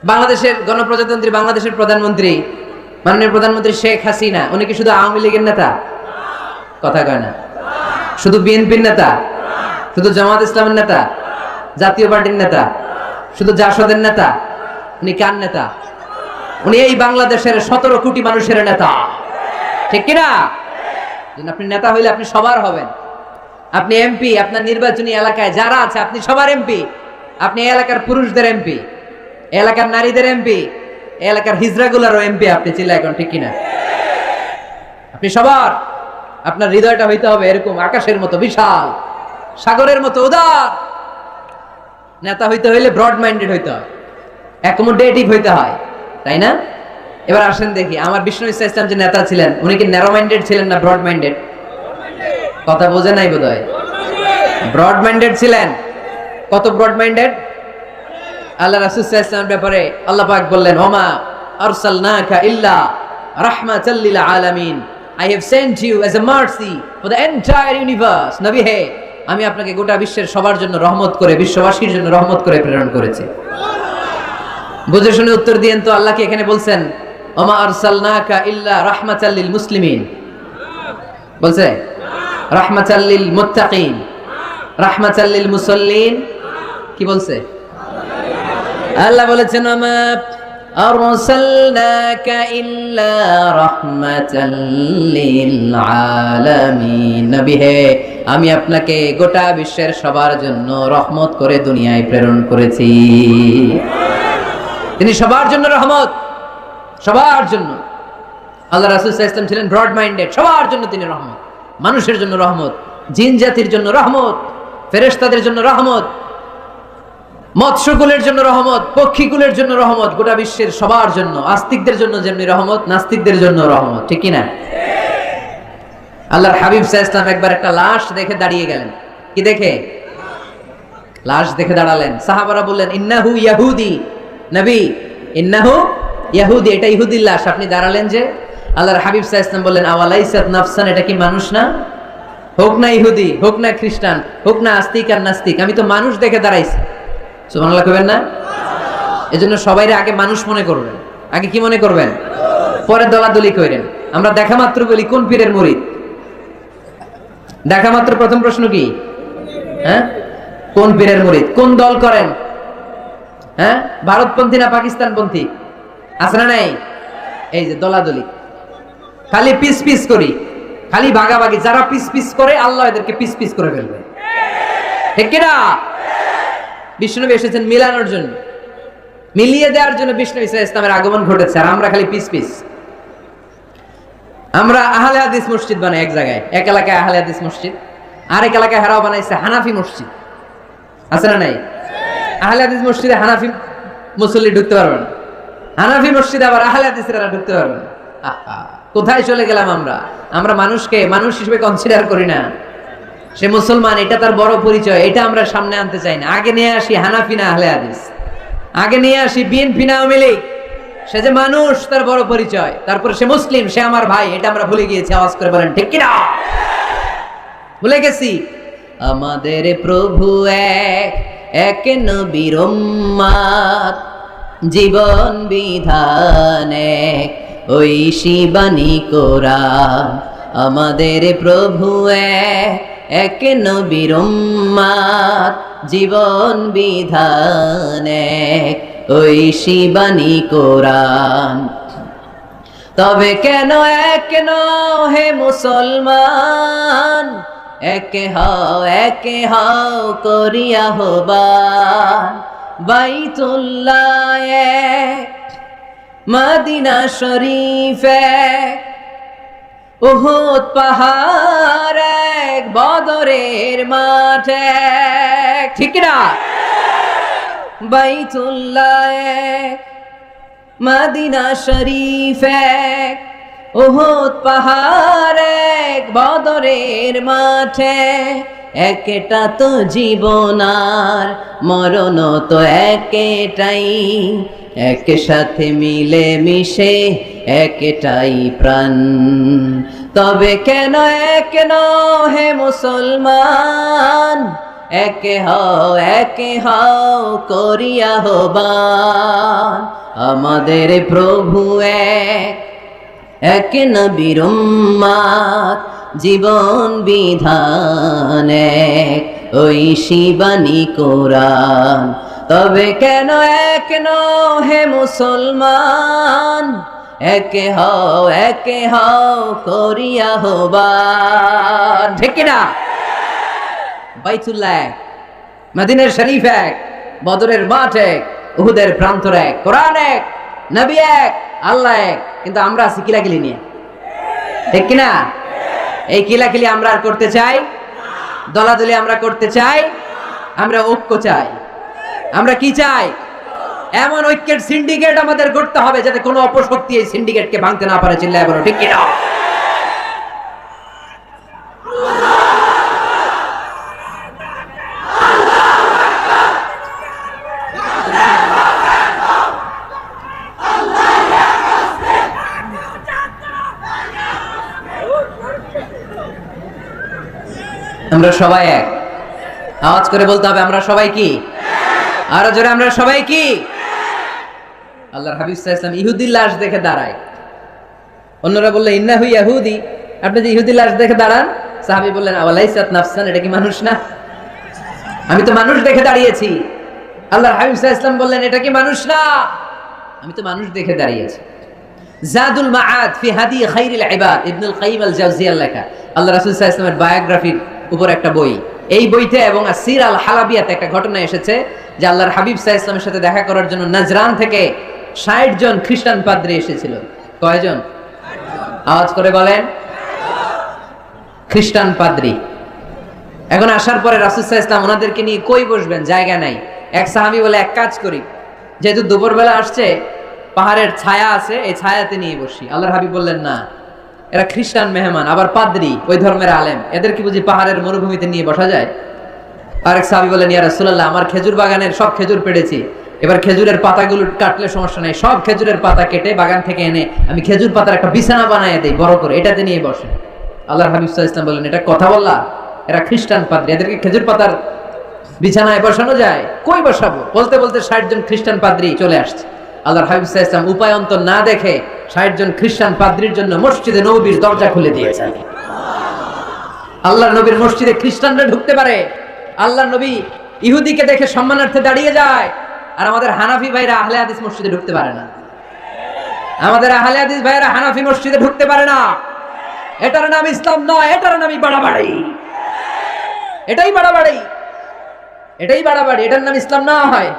বাংলাদেশের গণপ্রজাতন্ত্রী বাংলাদেশের প্রধানমন্ত্রী, মাননীয় প্রধানমন্ত্রী শেখ হাসিনা, উনি কি শুধু আওয়ামী লীগের নেতা? কথা কয় না। শুধু বিএনপির নেতা? শুধু জামাত ইসলামের নেতা? জাতীয় পার্টির নেতা? শুধু জাসদের নেতা? উনি কার নেতা? উনি এই বাংলাদেশের 17 কোটি মানুষের নেতা, ঠিক কিনা? আপনি নেতা হইলে আপনি সবার হবেন। আপনি এমপি, আপনার নির্বাচনী এলাকায় যারা আছে আপনি সবার এমপি। আপনি এলাকার পুরুষদের এমপি, এলাকার নারীদের এমপি, এলাকার হিজড়াগুলারও এমপি আপনি, চিল্লা এখন, ঠিক কিনা? আপনি সবার, আপনার হৃদয়টা হইতে হবে এরকম আকাশের মতো বিশাল, সাগরের মতো উদার। নেতা হইতে হইলে ব্রড মাইন্ডেড হইতে হয়, অ্যাকোমোডেটিভ হইতে হয়, তাই না? এবার আসেন দেখি, আমার বিষ্ণু ইসলাম যে নেতা ছিলেন, উনি কি ন্যারো মাইন্ডেড ছিলেন না ব্রড মাইন্ডেড? কথা বোঝে নাই বোধহয়। ব্রড মাইন্ডেড ছিলেন। কত ব্রড মাইন্ডেড? আল্লাহ রাসূল সাল্লাল্লাহু আলাইহি ওয়াসাল্লামের ব্যাপারে আল্লাহ পাক বললেন, ওমা আরসালনাকা ইল্লা রাহমাতাল লিল আলামিন, I have sent you as a mercy for the entire universe. নবী হে, আমি আপনাকে গোটা বিশ্বের সবার জন্য রহমত করে, বিশ্ববাসীর জন্য রহমত করে প্রেরণ করেছি। বুঝে শুনে উত্তর দিয়েন তো, আল্লাহ কি এখানে বলছেন ওমা আরসালনাকা ইল্লা রাহমাতাল লিল মুসলিমিন? বলছে রাহমাতাল লিল মুত্তাকিন, রাহমাতাল লিল মুসাল্লিন, কি বলছে? আল্লাহ বলেছেন ওমা আরসালনাকা ইল্লা রাহমাতাল লিল আলামিন। নবী হে, আমি আপনাকে গোটা বিশ্বের সবার জন্য রহমত করে দুনিয়ায় প্রেরণ করেছি। তিনি সবার জন্য রহমত, সবার জন্য। আল্লাহ রাসূল সাল্লাল্লাহু আলাইহি ওয়াসাল্লাম ছিলেন ব্রড মাইন্ডেড, সবার জন্য তিনি রহমত, মানুষের জন্য রহমত, জিন জাতির জন্য রহমত, ফেরেশতাদের জন্য রহমত, মৎস্যকুলের জন্য রহমত, পক্ষীকুলের জন্য রহমত, গোটা বিশ্বের সবার জন্য, আস্তিকদের জন্য যেমনি রহমত, নাস্তিকদের জন্য রহমত, ঠিক কি না? আল্লাহর হাবিব সাল্লাল্লাহু আলাইহি ওয়াসাল্লাম একবার একটা লাশ দেখে দাঁড়িয়ে গেলেন। কি দেখে? লাশ দেখে দাঁড়ালেন। সাহাবারা বললেন, ইন্নাহু ইয়াহুদি। নবী, ইন্নাহু ইয়াহুদি, এটা ইহুদির লাশ, আপনি দাঁড়ালেন যে? আল্লাহর হাবিব সাল্লাল্লাহু আলাইহি ওয়াসাল্লাম বললেন, আওয়ালাইসাত নাফসান, এটা কি মানুষ না? হোক না ইহুদি, হোক না খ্রিস্টান, হোক না আস্তিক আর নাস্তিক, আমি তো মানুষ দেখে দাঁড়াইছি। সুবহানাল্লাহ কইবেন না? এজন্য সবাইরে আগে মানুষ মনে করবেন। আগে কি মনে করবেন? পরে দলাদলি কইরেন। আমরা দেখা মাত্র বলি কোন পীরের মুরিদ? দেখা মাত্র প্রথম প্রশ্ন কি? হ্যাঁ, কোন পীরের মুরিদ? কোন দল করেন? হ্যাঁ, ভারতপন্থী না পাকিস্তানপন্থী? আছে না নাই? এই যে দলাদলি, খালি পিস পিস করি, খালি ভাগাভাগি। যারা পিস পিস করে আল্লাহ এদেরকে পিস পিস করে ফেলবে, ঠিক কিনা? বিষ্ণুনবী এসেছেন মিলানোর জন্য, মিলিয়ে দেওয়ার জন্য বিষ্ণু ঈসা ইসলামের আগমন ঘটেছে, আর আমরা খালি পিস পিস। আমরা আহলে হাদিস মসজিদ বানাই এক জায়গায়, এক এলাকায় আহলে হাদিস মসজিদ, আরেক এলাকায় হারাও বানাইছে হানাফি মসজিদ। আছে না নাই? আহলে হাদিস মসজিদে হানাফি মুসল্লি ঢুকতে পারবে না, হানাফি মসজিদে আবার আহলে হাদিসরা ঢুকতে পারবে না। কোথায় চলে গেলাম আমরা? আমরা মানুষকে মানুষ হিসেবে কনসিডার করি না। সে মুসলমান, এটা তার বড় পরিচয়, এটা আমরা সামনে আনতে চাই না। আগে নিয়ে আসি হানাফি না আহলে হাদিস, আগে নিয়ে আসি বিএনপি না আওয়ামী লীগ। সে যে মানুষ, তার বড় পরিচয়। তারপর সে মুসলিম, সে আমার ভাই, এটা আমরা ভুলে গিয়েছি। আওয়াজ করে বলেন ঠিক কিনা? ভুলে গেছি। আমাদের প্রভু এক, এক নবীর উম্মত, জীবন বিধান এক, ওই শিবানী কোরআন। আমাদের প্রভু এক, এক নবীর উম্মত, জীবন বিধান এক, ওই শিবানী কোরআন। তবে কেন এক হে মুসলমান, একে হও করিয়া হবান। বাইতুল্লাহ এক, মদিনা শরীফ এক, উহুদ পাহাড় এক, বদরের মাঠ এক, ঠিক না? বাইতুল্লাহ এক, মদিনা শরীফ এক, উহুদ পাহাড় এক, বদরের মাঠে। একটা তো জীবন আর মরণ তো একটাই, একসাথে মিলে মিশে একটাই প্রাণ। তবে কেন এক হে মুসলমান, একে হও করিয়া হবান। আমাদের প্রভু এক, এক নবীর উম্মত, জীবন বিধান এক, ওই শিবানী কোরআন। তবে কেন এক হে মুসলমান, একে হও করিয়া হবান, ঠিক কিনা? বাইতুল্লাহ এক, মদিনার শরীফ এক, বদরের মাঠ এক, উহুদের প্রান্তর এক, কোরআন এক, নবী এক, আল্লাহ এক। কিন্তু আমরা আছি কিলাকিলি নিয়ে, ঠিক কিনা? এই কিলাকিলি আমরা আর করতে চাই? দলাদলি আমরা করতে চাই? আমরা ঐক্য চাই। আমরা কি চাই? এমন ঐক্যের সিন্ডিকেট আমাদের করতে হবে যাতে কোনো অপশক্তি এই সিন্ডিকেটকে ভাঙতে না পারে। চিল্লায় বলো ঠিক কিনা? আমরা সবাই এক। আওয়াজ করে বলতে হবে আমরা সবাই কি? আরো জোরে, আমরা সবাই কি? আল্লাহর হাবিব সাল্লাল্লাহু আলাইহি ওয়াসাল্লাম ইহুদির লাশ দেখে দাঁড়ায়। অন্যরা বললেন ইন্নাহু ইয়াহুদি, আপনি যে ইহুদির লাশ দেখে দাঁড়ান। সাহাবী বললেন আওয়ালাইসাত নাফসান, এটা কি মানুষ না? আমি তো মানুষ দেখে দাঁড়িয়েছি। আল্লাহর হাবিব সাল্লাল্লাহু আলাইহি ওয়াসাল্লাম বললেন এটা কি মানুষ না? আমি তো মানুষ দেখে দাঁড়িয়েছি। জাদুল মাআদ ফি হাদি খায়রিল ইবাদ, ইবনুল কাইয়িম আল জাওজিয়ার লেখা আল্লাহ রাসূল সাল্লাল্লাহু আলাইহি ওয়াসাল্লামের বায়োগ্রাফির উপর একটা বই। এই বইতে এবং আসির আল হালাবিয়াতে একটা ঘটনা এসেছে যে আল্লাহর হাবিব সাল্লাল্লাহু আলাইহি ওয়াসাল্লামের সাথে দেখা করার জন্য নাজরান থেকে 60 জন খ্রিস্টান পাদ্রী এসেছিল। কয়জন? আওয়াজ করে বলেন। খ্রিস্টান পাদ্রী। এখন আসার পরে রাসূল সাল্লাল্লাহু আলাইহি ওয়াসাল্লাম ওনাদেরকে নিয়ে কই বসবেন, জায়গা নাই। এক সাহাবী বলে এক কাজ করি, যেহেতু দুপুরবেলা আসছে, পাহাড়ের ছায়া আছে, এই ছায়াতে নিয়ে বসি। আল্লাহর হাবিব বললেন না, এরা খ্রিস্টান মেহমান, আবার পাদ্রী, ওই ধর্মের আলেম, এদের কি বুঝি পাহাড়ের মরুভূমিতে নিয়ে বসা যায়? আরেক সাহাবী বলেন, ইয়া রাসূলুল্লাহ, আমার খেজুর বাগানের সব খেজুর পেড়েছি, এবার খেজুরের পাতাগুলো কাটলে সমস্যা নেই, সব খেজুরের পাতা কেটে বাগান থেকে এনে আমি খেজুর পাতার একটা বিছানা বানায় দেই বড় করে, এটাতে নিয়ে বসে। আল্লাহর হাবিব সাল্লাল্লাহু আলাইহি ওয়াসাল্লাম বলেন, এটা কথা বললা? এরা খ্রিস্টান পাদ্রী, এদেরকে খেজুর পাতার বিছানায় বসানো যায়? কই বসাবো? বলতে বলতে 60 জন খ্রিস্টান পাদ্রী চলে আসছে। আল্লাহর হাবিব সাল্লাল্লাহু আলাইহি ওয়াসাল্লাম উপায় অন্তর না দেখে 60 জন খ্রিস্টান পাদ্রীর জন্য মসজিদে নববীর দরজা খুলে দিয়েছেন। আল্লাহর নবীর মসজিদে খ্রিস্টানরা ঢুকতে পারে। আল্লাহর নবী ইহুদিকে দেখে সম্মানার্থে দাঁড়িয়ে যায়, আর আমাদের হানাফি ভাইরা আহলে হাদিস মসজিদে ঢুকতে পারে না। আমাদের আহলে হাদিস ভাইরা হানাফি মসজিদে ঢুকতে পারে না। এটার নাম ইসলাম নয়, এটার নামই বাড়াবাড়ি। এটাই বাড়াবাড়ি, এটাই বাড়াবাড়ি, এটার নাম ইসলাম না হয়।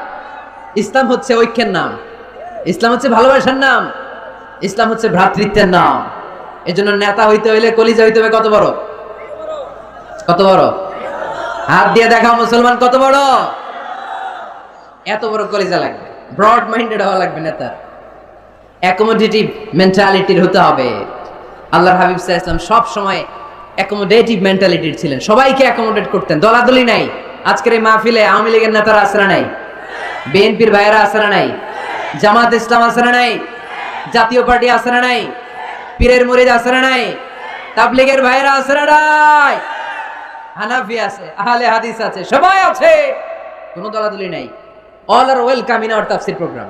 ইসলাম হচ্ছে ঐক্যের নাম, ইসলাম হচ্ছে ভালোবাসার নাম, ইসলাম হচ্ছে ভ্রাতৃত্বের নাম। এজন্য নেতা হইতে হইলে কলিজা হইতে হবে কত বড়? কত বড়? হাত দিয়ে দেখাও মুসলমান কত বড়? এত বড় কলিজা লাগবে, ব্রড মাইন্ডেড হওয়া লাগবে নেতা, অ্যাকোমোডেটিভ মেন্টালিটির হতে হবে। আল্লাহর হাবিব সাল্লাল্লাহু আলাইহি ওয়াসাল্লাম সব সময় অ্যাকোমোডেটিভ মেন্টালিটির ছিলেন, সবাইকে অ্যাকোমোডেট করতেন, দলাদলি নাই। আজকের এই মাহফিলে আওয়ামী লীগের নেতারা আছে না নাই? বিএনপির ভাইয়েরা আছে না নাই? জামাত ইসলাম আছে না নাই? জাতীয় পার্টি আছে না নাই? পীরের মুরিদ আছে না নাই? তাবলীগের ভাইয়েরা আছে না নাই? হানাফি আছে, আহলে হাদিস আছে, সবাই আছে, কোনো দলাদলি নাই। All are welcome in our তাফসীর program.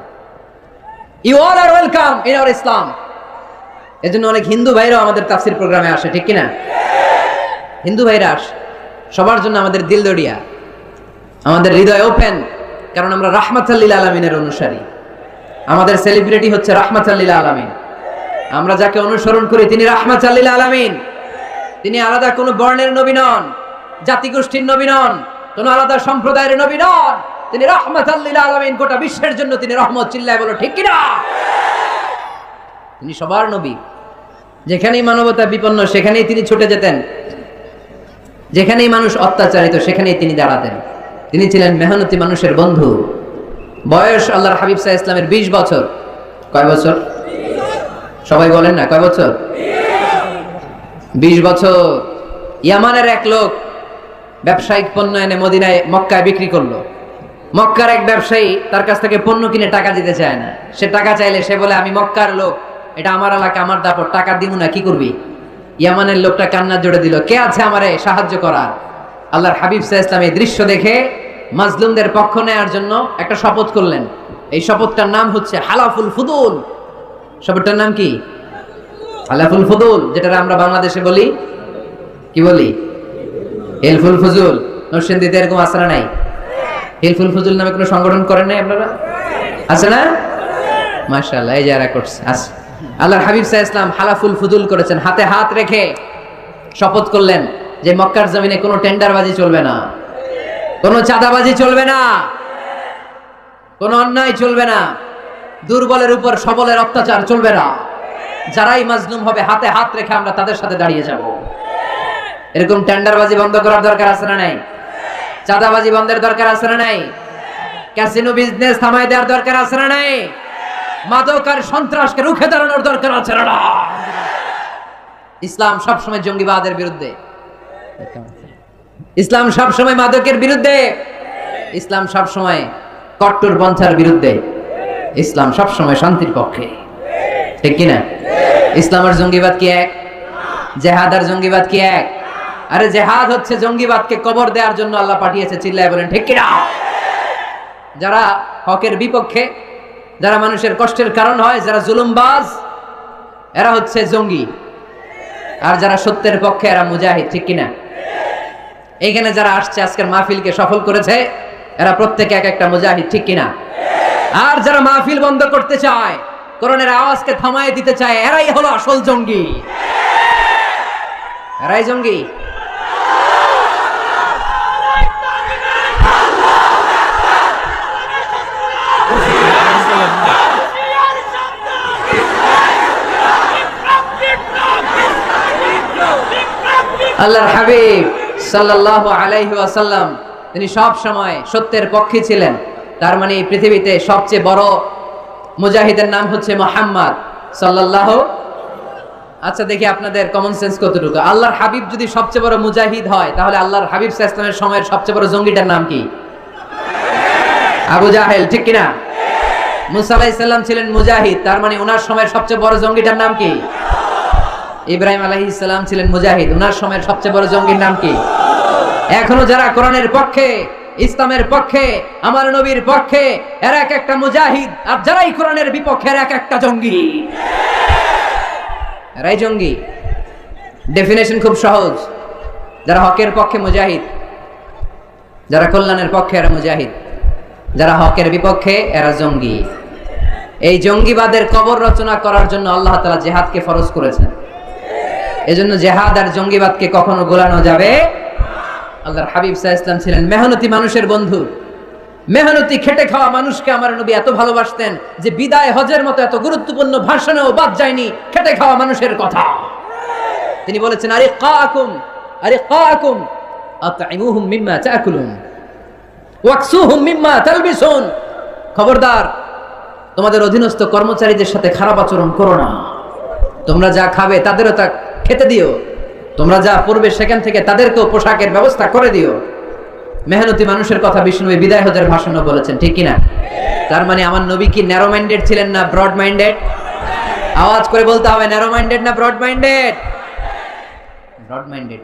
You all are welcome in our Islam. এজন্য অনেক হিন্দু ভাইরাও আমাদের তাফসীর প্রোগ্রামে আসে, ঠিক কিনা? হিন্দু ভাইরা আসে, সবার জন্য আমাদের দিল দড়িয়া, আমাদের হৃদয় ওপেন, কারণ আমরা রাহমাতাল লিল আলামিনের অনুসারী। আমাদের সেলিব্রিটি হচ্ছে রাহমাতাল লিল আলামিন। আমরা যাকে অনুসরণ করি তিনি রাহমাতাল লিল আলামিন। তিনি আলাদা কোনো বর্ণের নবী নন, জাতিগোষ্ঠীর নবী নন, কোনো আলাদা সম্প্রদায়ের নবী নন। তিনি রাহমাতাল লিল আলামিন, গোটা বিশ্বের জন্য তিনি রহমত। চিল্লায় বলো ঠিক কিনা? তিনি সবার নবী। যেখানেই মানবতা বিপন্ন সেখানেই তিনি ছুটে যেতেন, যেখানেই মানুষ অত্যাচারিত সেখানেই তিনি দাঁড়াতেন। তিনি ছিলেন মেহনতি মানুষের বন্ধু। বয়স আল্লাহর হাবিব সাল্লাল্লাহু আলাইহি ওয়াসাল্লামের 20 বছর। কয় বছর? সবাই বলেন না, কয় বছর? 20 বছর। ইয়ামানের এক লোক ব্যবসায়িক পণ্য এনে মদিনায় মক্কায় বিক্রি করলো। মক্কার এক ব্যবসায়ী তার কাছ থেকে পণ্য কিনে টাকা দিতে চায় না। সে টাকা চাইলে সে বলে, আমি মক্কার লোক, এটা আমার এলাকা, আমার দাপট, টাকা দিব না, কি করবি? ইয়ামানের লোকটা কান্না জোড়ে দিল, কে আছে আমারে সাহায্য করার? আল্লাহর হাবিব সাল্লাল্লাহু আলাইহি ওয়াসাল্লাম এই দৃশ্য দেখে মাজলুমদের পক্ষ নেওয়ার জন্য একটা শপথ করলেন। এই শপথটার নাম হচ্ছে হালাফুল ফুদুল। শপথটার নাম কি? হালাফুল ফুদুল, যেটা আমরা বাংলাদেশে বলি, কি বলি? হেলফুল ফুজুল। নরসিংদীতে এরকম আছে না নাই? হেলফুল ফুজুল নামে কোনো সংগঠন করেন নাই আপনারা? আছে না? মাশাআল্লাহ, এই যারা করছে আছে। আল্লাহর হাবিব সাল্লাল্লাহু আলাইহি ওয়াসাল্লাম হালাফুল ফুদুল করেছেন, হাতে হাত রেখে শপথ করলেন যে মক্কার জমিনে কোনো টেন্ডারবাজি চলবে না, কোনো চাঁদাবাজি চলবে না, কোনো অন্যায় চলবে না, দুর্বলের উপর সবলের অত্যাচার চলবে না। যারাই মাজলুম হবে হাতে হাত রেখে আমরা তাদের সাথে দাঁড়িয়ে যাব। এরকম টেন্ডারবাজি বন্ধ করার দরকার আছে না নাই? চাঁদাবাজি বন্ধের দরকার আছে না নাই? ক্যাসিনো বিজনেস থামায় দেওয়ার দরকার আছে না নাই? মাদক আর সন্ত্রাসকে রুখে দাঁড়ানোর দরকার আছে না? ইসলাম সবসময় জঙ্গিবাদের বিরুদ্ধে, ইসলাম সবসময় মাদকের বিরুদ্ধে, ইসলাম সবসময় কট্টরপন্থার বিরুদ্ধে, ইসলাম সবসময় শান্তির পক্ষে, ঠিক কিনা? ইসলাম আর জঙ্গিবাদ কি এক? জেহাদ আর জঙ্গিবাদ কি এক? আরে জেহাদ হচ্ছে জঙ্গিবাদকে কবর দেওয়ার জন্য আল্লাহ পাঠিয়েছে। চিল্লায় বলেন ঠিক কিনা? যারা হকের বিপক্ষে, যারা মানুষের কষ্টের কারণ হয়, যারা জুলুমবাজ, এরা হচ্ছে জঙ্গি। আর যারা সত্যের পক্ষে এরা মুজাহিদ, ঠিক কিনা? এইখানে যারা আসছে আজকের মাহফিলকে সফল করেছে, এরা প্রত্যেকে এক একটা মুজাহিদ, ঠিক কিনা? আর যারা মাহফিল বন্ধ করতে চায়, কোরআনের আওয়াজকে থামায় দিতে চায়, এরাই হলো আসল জঙ্গি। এরাই জঙ্গি। আল্লাহর হাবিব সাল্লাল্লাহু আলাইহি ওয়াসাল্লাম তিনি সব সময় সত্যের পক্ষে ছিলেন। তার মানে এই পৃথিবীতে সবচেয়ে বড় মুজাহিদের নাম হচ্ছে মুহাম্মদ সাল্লাল্লাহু আচ্ছা দেখি আপনাদের কমন সেন্স কতটুকু। আল্লাহর হাবিব যদি সবচেয়ে বড় মুজাহিদ হয়, তাহলে আল্লাহর হাবিব সাল্লাল্লাহু আলাইহি ওয়াসাল্লামের সময়ের সবচেয়ে বড় জঙ্গিটার নাম কি? আবু জাহেল, ঠিক কিনা? মুসা আলাইহিস সালাম ছিলেন মুজাহিদ, তার মানে ওনার সময়ের সবচেয়ে বড় জঙ্গিটার নাম কি? ইব্রাহিম আলাইহিস সালাম ছিলেন মুজাহিদ, ওনার সময়ের সবচেয়ে বড় জঙ্গির নাম কি? এখনো যারা কোরআনের পক্ষে, ইসলামের পক্ষে, আমার নবীর পক্ষে, এরা এক একটা মুজাহিদ, আর যারাই কোরআনের বিপক্ষে এরা এক একটা জঙ্গি। এরাই জঙ্গি। ডেফিনেশন খুব সহজ। যারা হকের পক্ষে মুজাহিদ, যারা কল্যাণের পক্ষে এরা মুজাহিদ, যারা হকের বিপক্ষে এরা জঙ্গি। এই জঙ্গিবাদের কবর রচনা করার জন্য আল্লাহ তাআলা জিহাদকে ফরজ করেছেন। এজন্য জিহাদ আর জঙ্গিবাদকে কখনো গোলানো যাবে। আল্লাহর হাবিব সাল্লাল্লাহু আলাইহি ওয়াসাল্লাম ছিলেন মেহনতি মানুষের বন্ধু। মেহনতি খেটে খাওয়া মানুষকে আমার নবী এত ভালোবাসতেন যে বিদায় হজের মতো এত গুরুত্বপূর্ণ ভাষণেও বাদ যায়নি খেটে খাওয়া মানুষের কথা। তিনি বলেছেন, আরিকাকুম আতঈমুহুম মিম্মা তাকুলুন ওয়াকসুহুম মিম্মা তালবিসুন। খবরদার, তোমাদের অধীনস্থ কর্মচারীদের সাথে খারাপ আচরণ করো না। তোমরা যা খাবে তাদেরও তা খেতে দিও, তোমরা যা পড়বে সেখান থেকে তাদেরকেও পোশাকের ব্যবস্থা করে দিও। মেহনতি মানুষের কথা বিষ্ণু বিদায় হজের ভাষণও বলেছেন, ঠিক কিনা? তার মানে আমার নবী কি ন্যারো মাইন্ডেড ছিলেন না ব্রড মাইন্ডেড? আওয়াজ করে বলতে হবে, ন্যারো মাইন্ডেড না ব্রড মাইন্ডেড? Broad minded.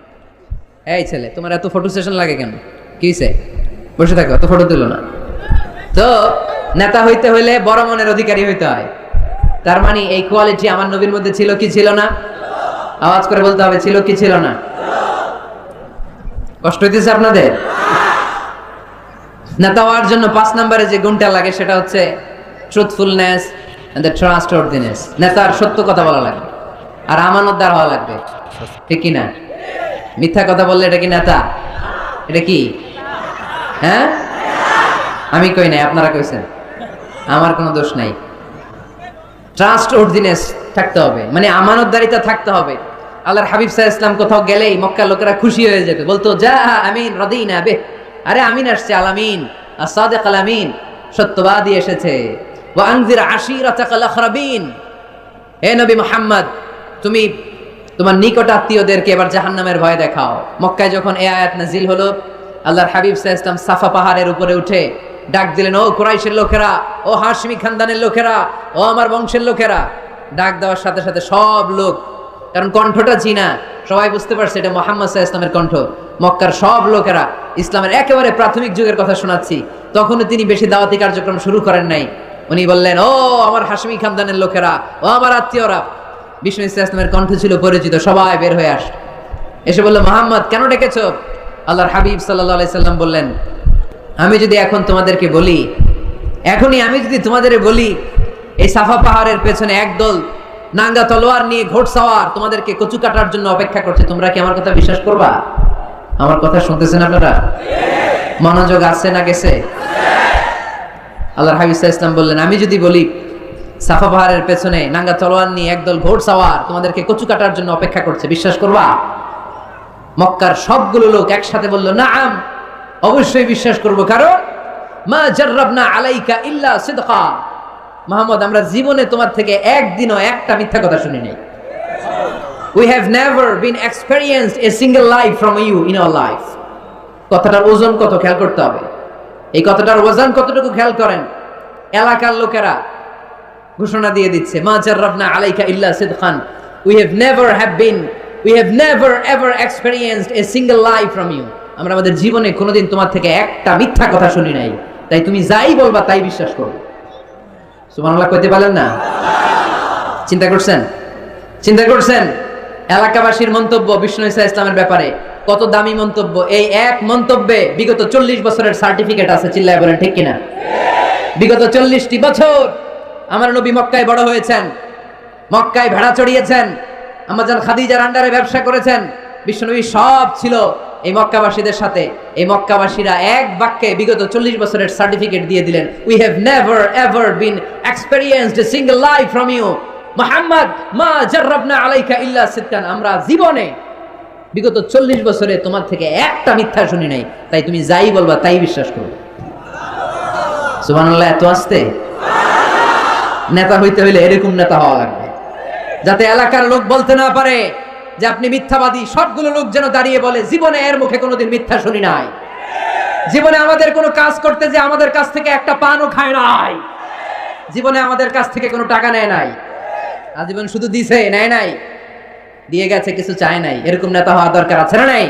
এই ছেলে, তোমার এত ফটো সেশন লাগে কেন? কি হইছে? বসে থাকো, এত ফটো তুলো না। তো নেতা হইতে হইলে বড় মনের অধিকারী হইতে হয়। তার মানে এই কোয়ালিটি আমার নবীর মধ্যে ছিল কি ছিল না? আওয়াজ করে বলতে হবে, ছিল কি ছিল না? কষ্ট হইতেছে আপনাদের? নেতা হওয়ার জন্য 5 নম্বরে যে গুণটা লাগে সেটা হচ্ছে ট্রুথফুলনেস এন্ড দ্য ট্রাস্টওয়ার্দিনেস। নেতার সত্য কথা বলা লাগবে আর আমানতদার হওয়া লাগবে, ঠিক কি না? মিথ্যা কথা বললে এটা কি নেতা? এটা কি? হ্যাঁ, আমি কই নাই, আপনারা কইছেন, আমার কোনো দোষ নাই। ট্রাস্টওয়ার্দিনেস থাকতে হবে, মানে আমানতদারিতা থাকতে হবে। আল্লাহর হাবিব সাল্লাল্লাহু আলাইহি ওয়াসাল্লাম কোথাও গেলেই মক্কার লোকেরা খুশি হয়ে যেত, বলতো যা আমিন রাদিনা বে, আরে আমিন আসছে, আলামিন as-সাদিক আলামিন, সত্যবাদী এসেছে। ওয়া আনজির আশিরাতাকাল আখরাবিন, হে নবী মুহাম্মদ, তুমি তোমার নিকট আত্মীয়দেরকে এবার জাহান্নামের ভয় দেখাও। মক্কায় যখন এই আয়াত নাজিল হলো, আল্লাহর হাবিব সাল্লাল্লাহু আলাইহি ওয়াসাল্লাম সাফা পাহাড়ের উপরে উঠে ডাক দিলেন, ও কুরাইশের লোকেরা, ও হাশমি খানদানের লোকেরা, ও আমার বংশের লোকেরা। ডাক দেওয়ার সাথে সাথে সব লোক, কারণ কণ্ঠটা চিনা, সবাই বুঝতে পারছে এটা মুহাম্মদ সাল্লাল্লাহু আলাইহি ওয়াসাল্লামের কণ্ঠ। মক্কার সব লোকেরা, ইসলামের একেবারে প্রাথমিক যুগের কথা শোনাচ্ছি, তখনও তিনি বেশি দাওয়াতি কার্যক্রম শুরু করেন নাই। উনি বললেন, ও আমার হাশমি খানদানের লোকেরা, ও আমার আত্মীয়রা। বিষ্ণু সাল্লাল্লাহু আলাইহি ওয়াসাল্লামের কণ্ঠ ছিল পরিচিত, সবাই বের হয়ে এসে বলল, মুহাম্মদ কেন ডেকেছো? আল্লাহর হাবিব সাল্লাল্লাহু আলাইহি সাল্লাম বললেন, আমি যদি এখন তোমাদেরকে বলি, এখনই আমি যদি তোমাদের বলি এই সাফা পাহাড়ের পেছনে একদল নাঙ্গা তলোয়ার নিয়ে ঘোড়সাওয়ার তোমাদেরকে কচু কাটার জন্য অপেক্ষা করছে, তোমরা কি আমার কথা বিশ্বাস করবা? আমার কথা শুনতেছেন আপনারা? মনোযোগ আছে না গেছে? আল্লাহর হাবিব সাল্লাল্লাহু আলাইহি ওয়াসাল্লাম বললেন, আমি যদি বলি সাফা পাহাড়ের পেছনে নাঙ্গা তলোয়ার নিয়ে একদল ঘোড়সাওয়ার তোমাদেরকে কচু কাটার জন্য অপেক্ষা করছে, বিশ্বাস করবা? মক্কার সবগুলো লোক একসাথে বলল, নাআম, অবশ্যই বিশ্বাস করব, কারণ মা জাররাবনা আলাইকা ইল্লা সিদকা, মুহাম্মদ আমরা জীবনে তোমার থেকে একদিনও একটা মিথ্যা কথা শুনি নাই। We have never been experienced a single lie from you in our life. কথাটার ওজন কত খেয়াল করতে হবে। এই কথাটার ওজন কতটুকু খেয়াল করেন। এলাকার লোকেরা ঘোষণা দিয়ে দিচ্ছে, মা জাররাবনা আলাইকা ইল্লা সিদকান, we have never ever experienced a single lie from you. আমরা আমাদের জীবনে কোনোদিন তোমার থেকে একটা মিথ্যা কথা শুনি নাই, তাই তুমি যাই বলবা তাই বিশ্বাস করো। সুবহানাল্লাহ কইতে পারেন না? চিন্তা করছেন এলাকাবাসীর মন্তব্য বিষ্ণু ঈসা ইসলামের ব্যাপারে কত দামি মন্তব্য। এই এক মন্তব্যে বিগত 40 বছরের সার্টিফিকেট আছে, চিল্লায় বলেন ঠিক কিনা? বিগত 40টি বছর আমার নবী মক্কায় বড় হয়েছেন, মক্কায় ভেড়া চড়িয়েছেন, আম্মাজান খাদিজার আন্ডারে ব্যবসা করেছেন। বিশ্বনবী সব ছিল এই মক্কাবাসীদের সাথে। এই মক্কাবাসীরা এক বাক্যে বিগত 40 বছরের সার্টিফিকেট দিয়ে দিলেন, we have never ever been experienced a single lie from you Muhammad, মা জাররাবনা আলাইকা ইল্লা সিদকান, আমরা জীবনে বিগত 40 বছরে তোমার থেকে একটা মিথ্যা শুনি নাই, তাই তুমি যাই বলবা তাই বিশ্বাস করো। সুবহানাল্লাহ। এত আস্তে নেতা হইতে হইলে এরকম নেতা হওয়া লাগবে, যাতে এলাকার লোক বলতে না পারে যে আপনি মিথ্যাবাদী। সবগুলো লোক যেন দাঁড়িয়ে বলে, জীবনে এর মুখে কোনোদিন মিথ্যা শুনি নাই, জীবনে আমাদের কোনো কাজ করতে যে আমাদের কাছ থেকে একটা পানও খায় নাই, জীবনে আমাদের কাছ থেকে কোনো টাকা নেয় নাই, আজীবন শুধু দিছে, নেয় নাই, দিয়ে গেছে, কিছু চায় নাই। এরকম নেতা হওয়া দরকার আছে না নাই?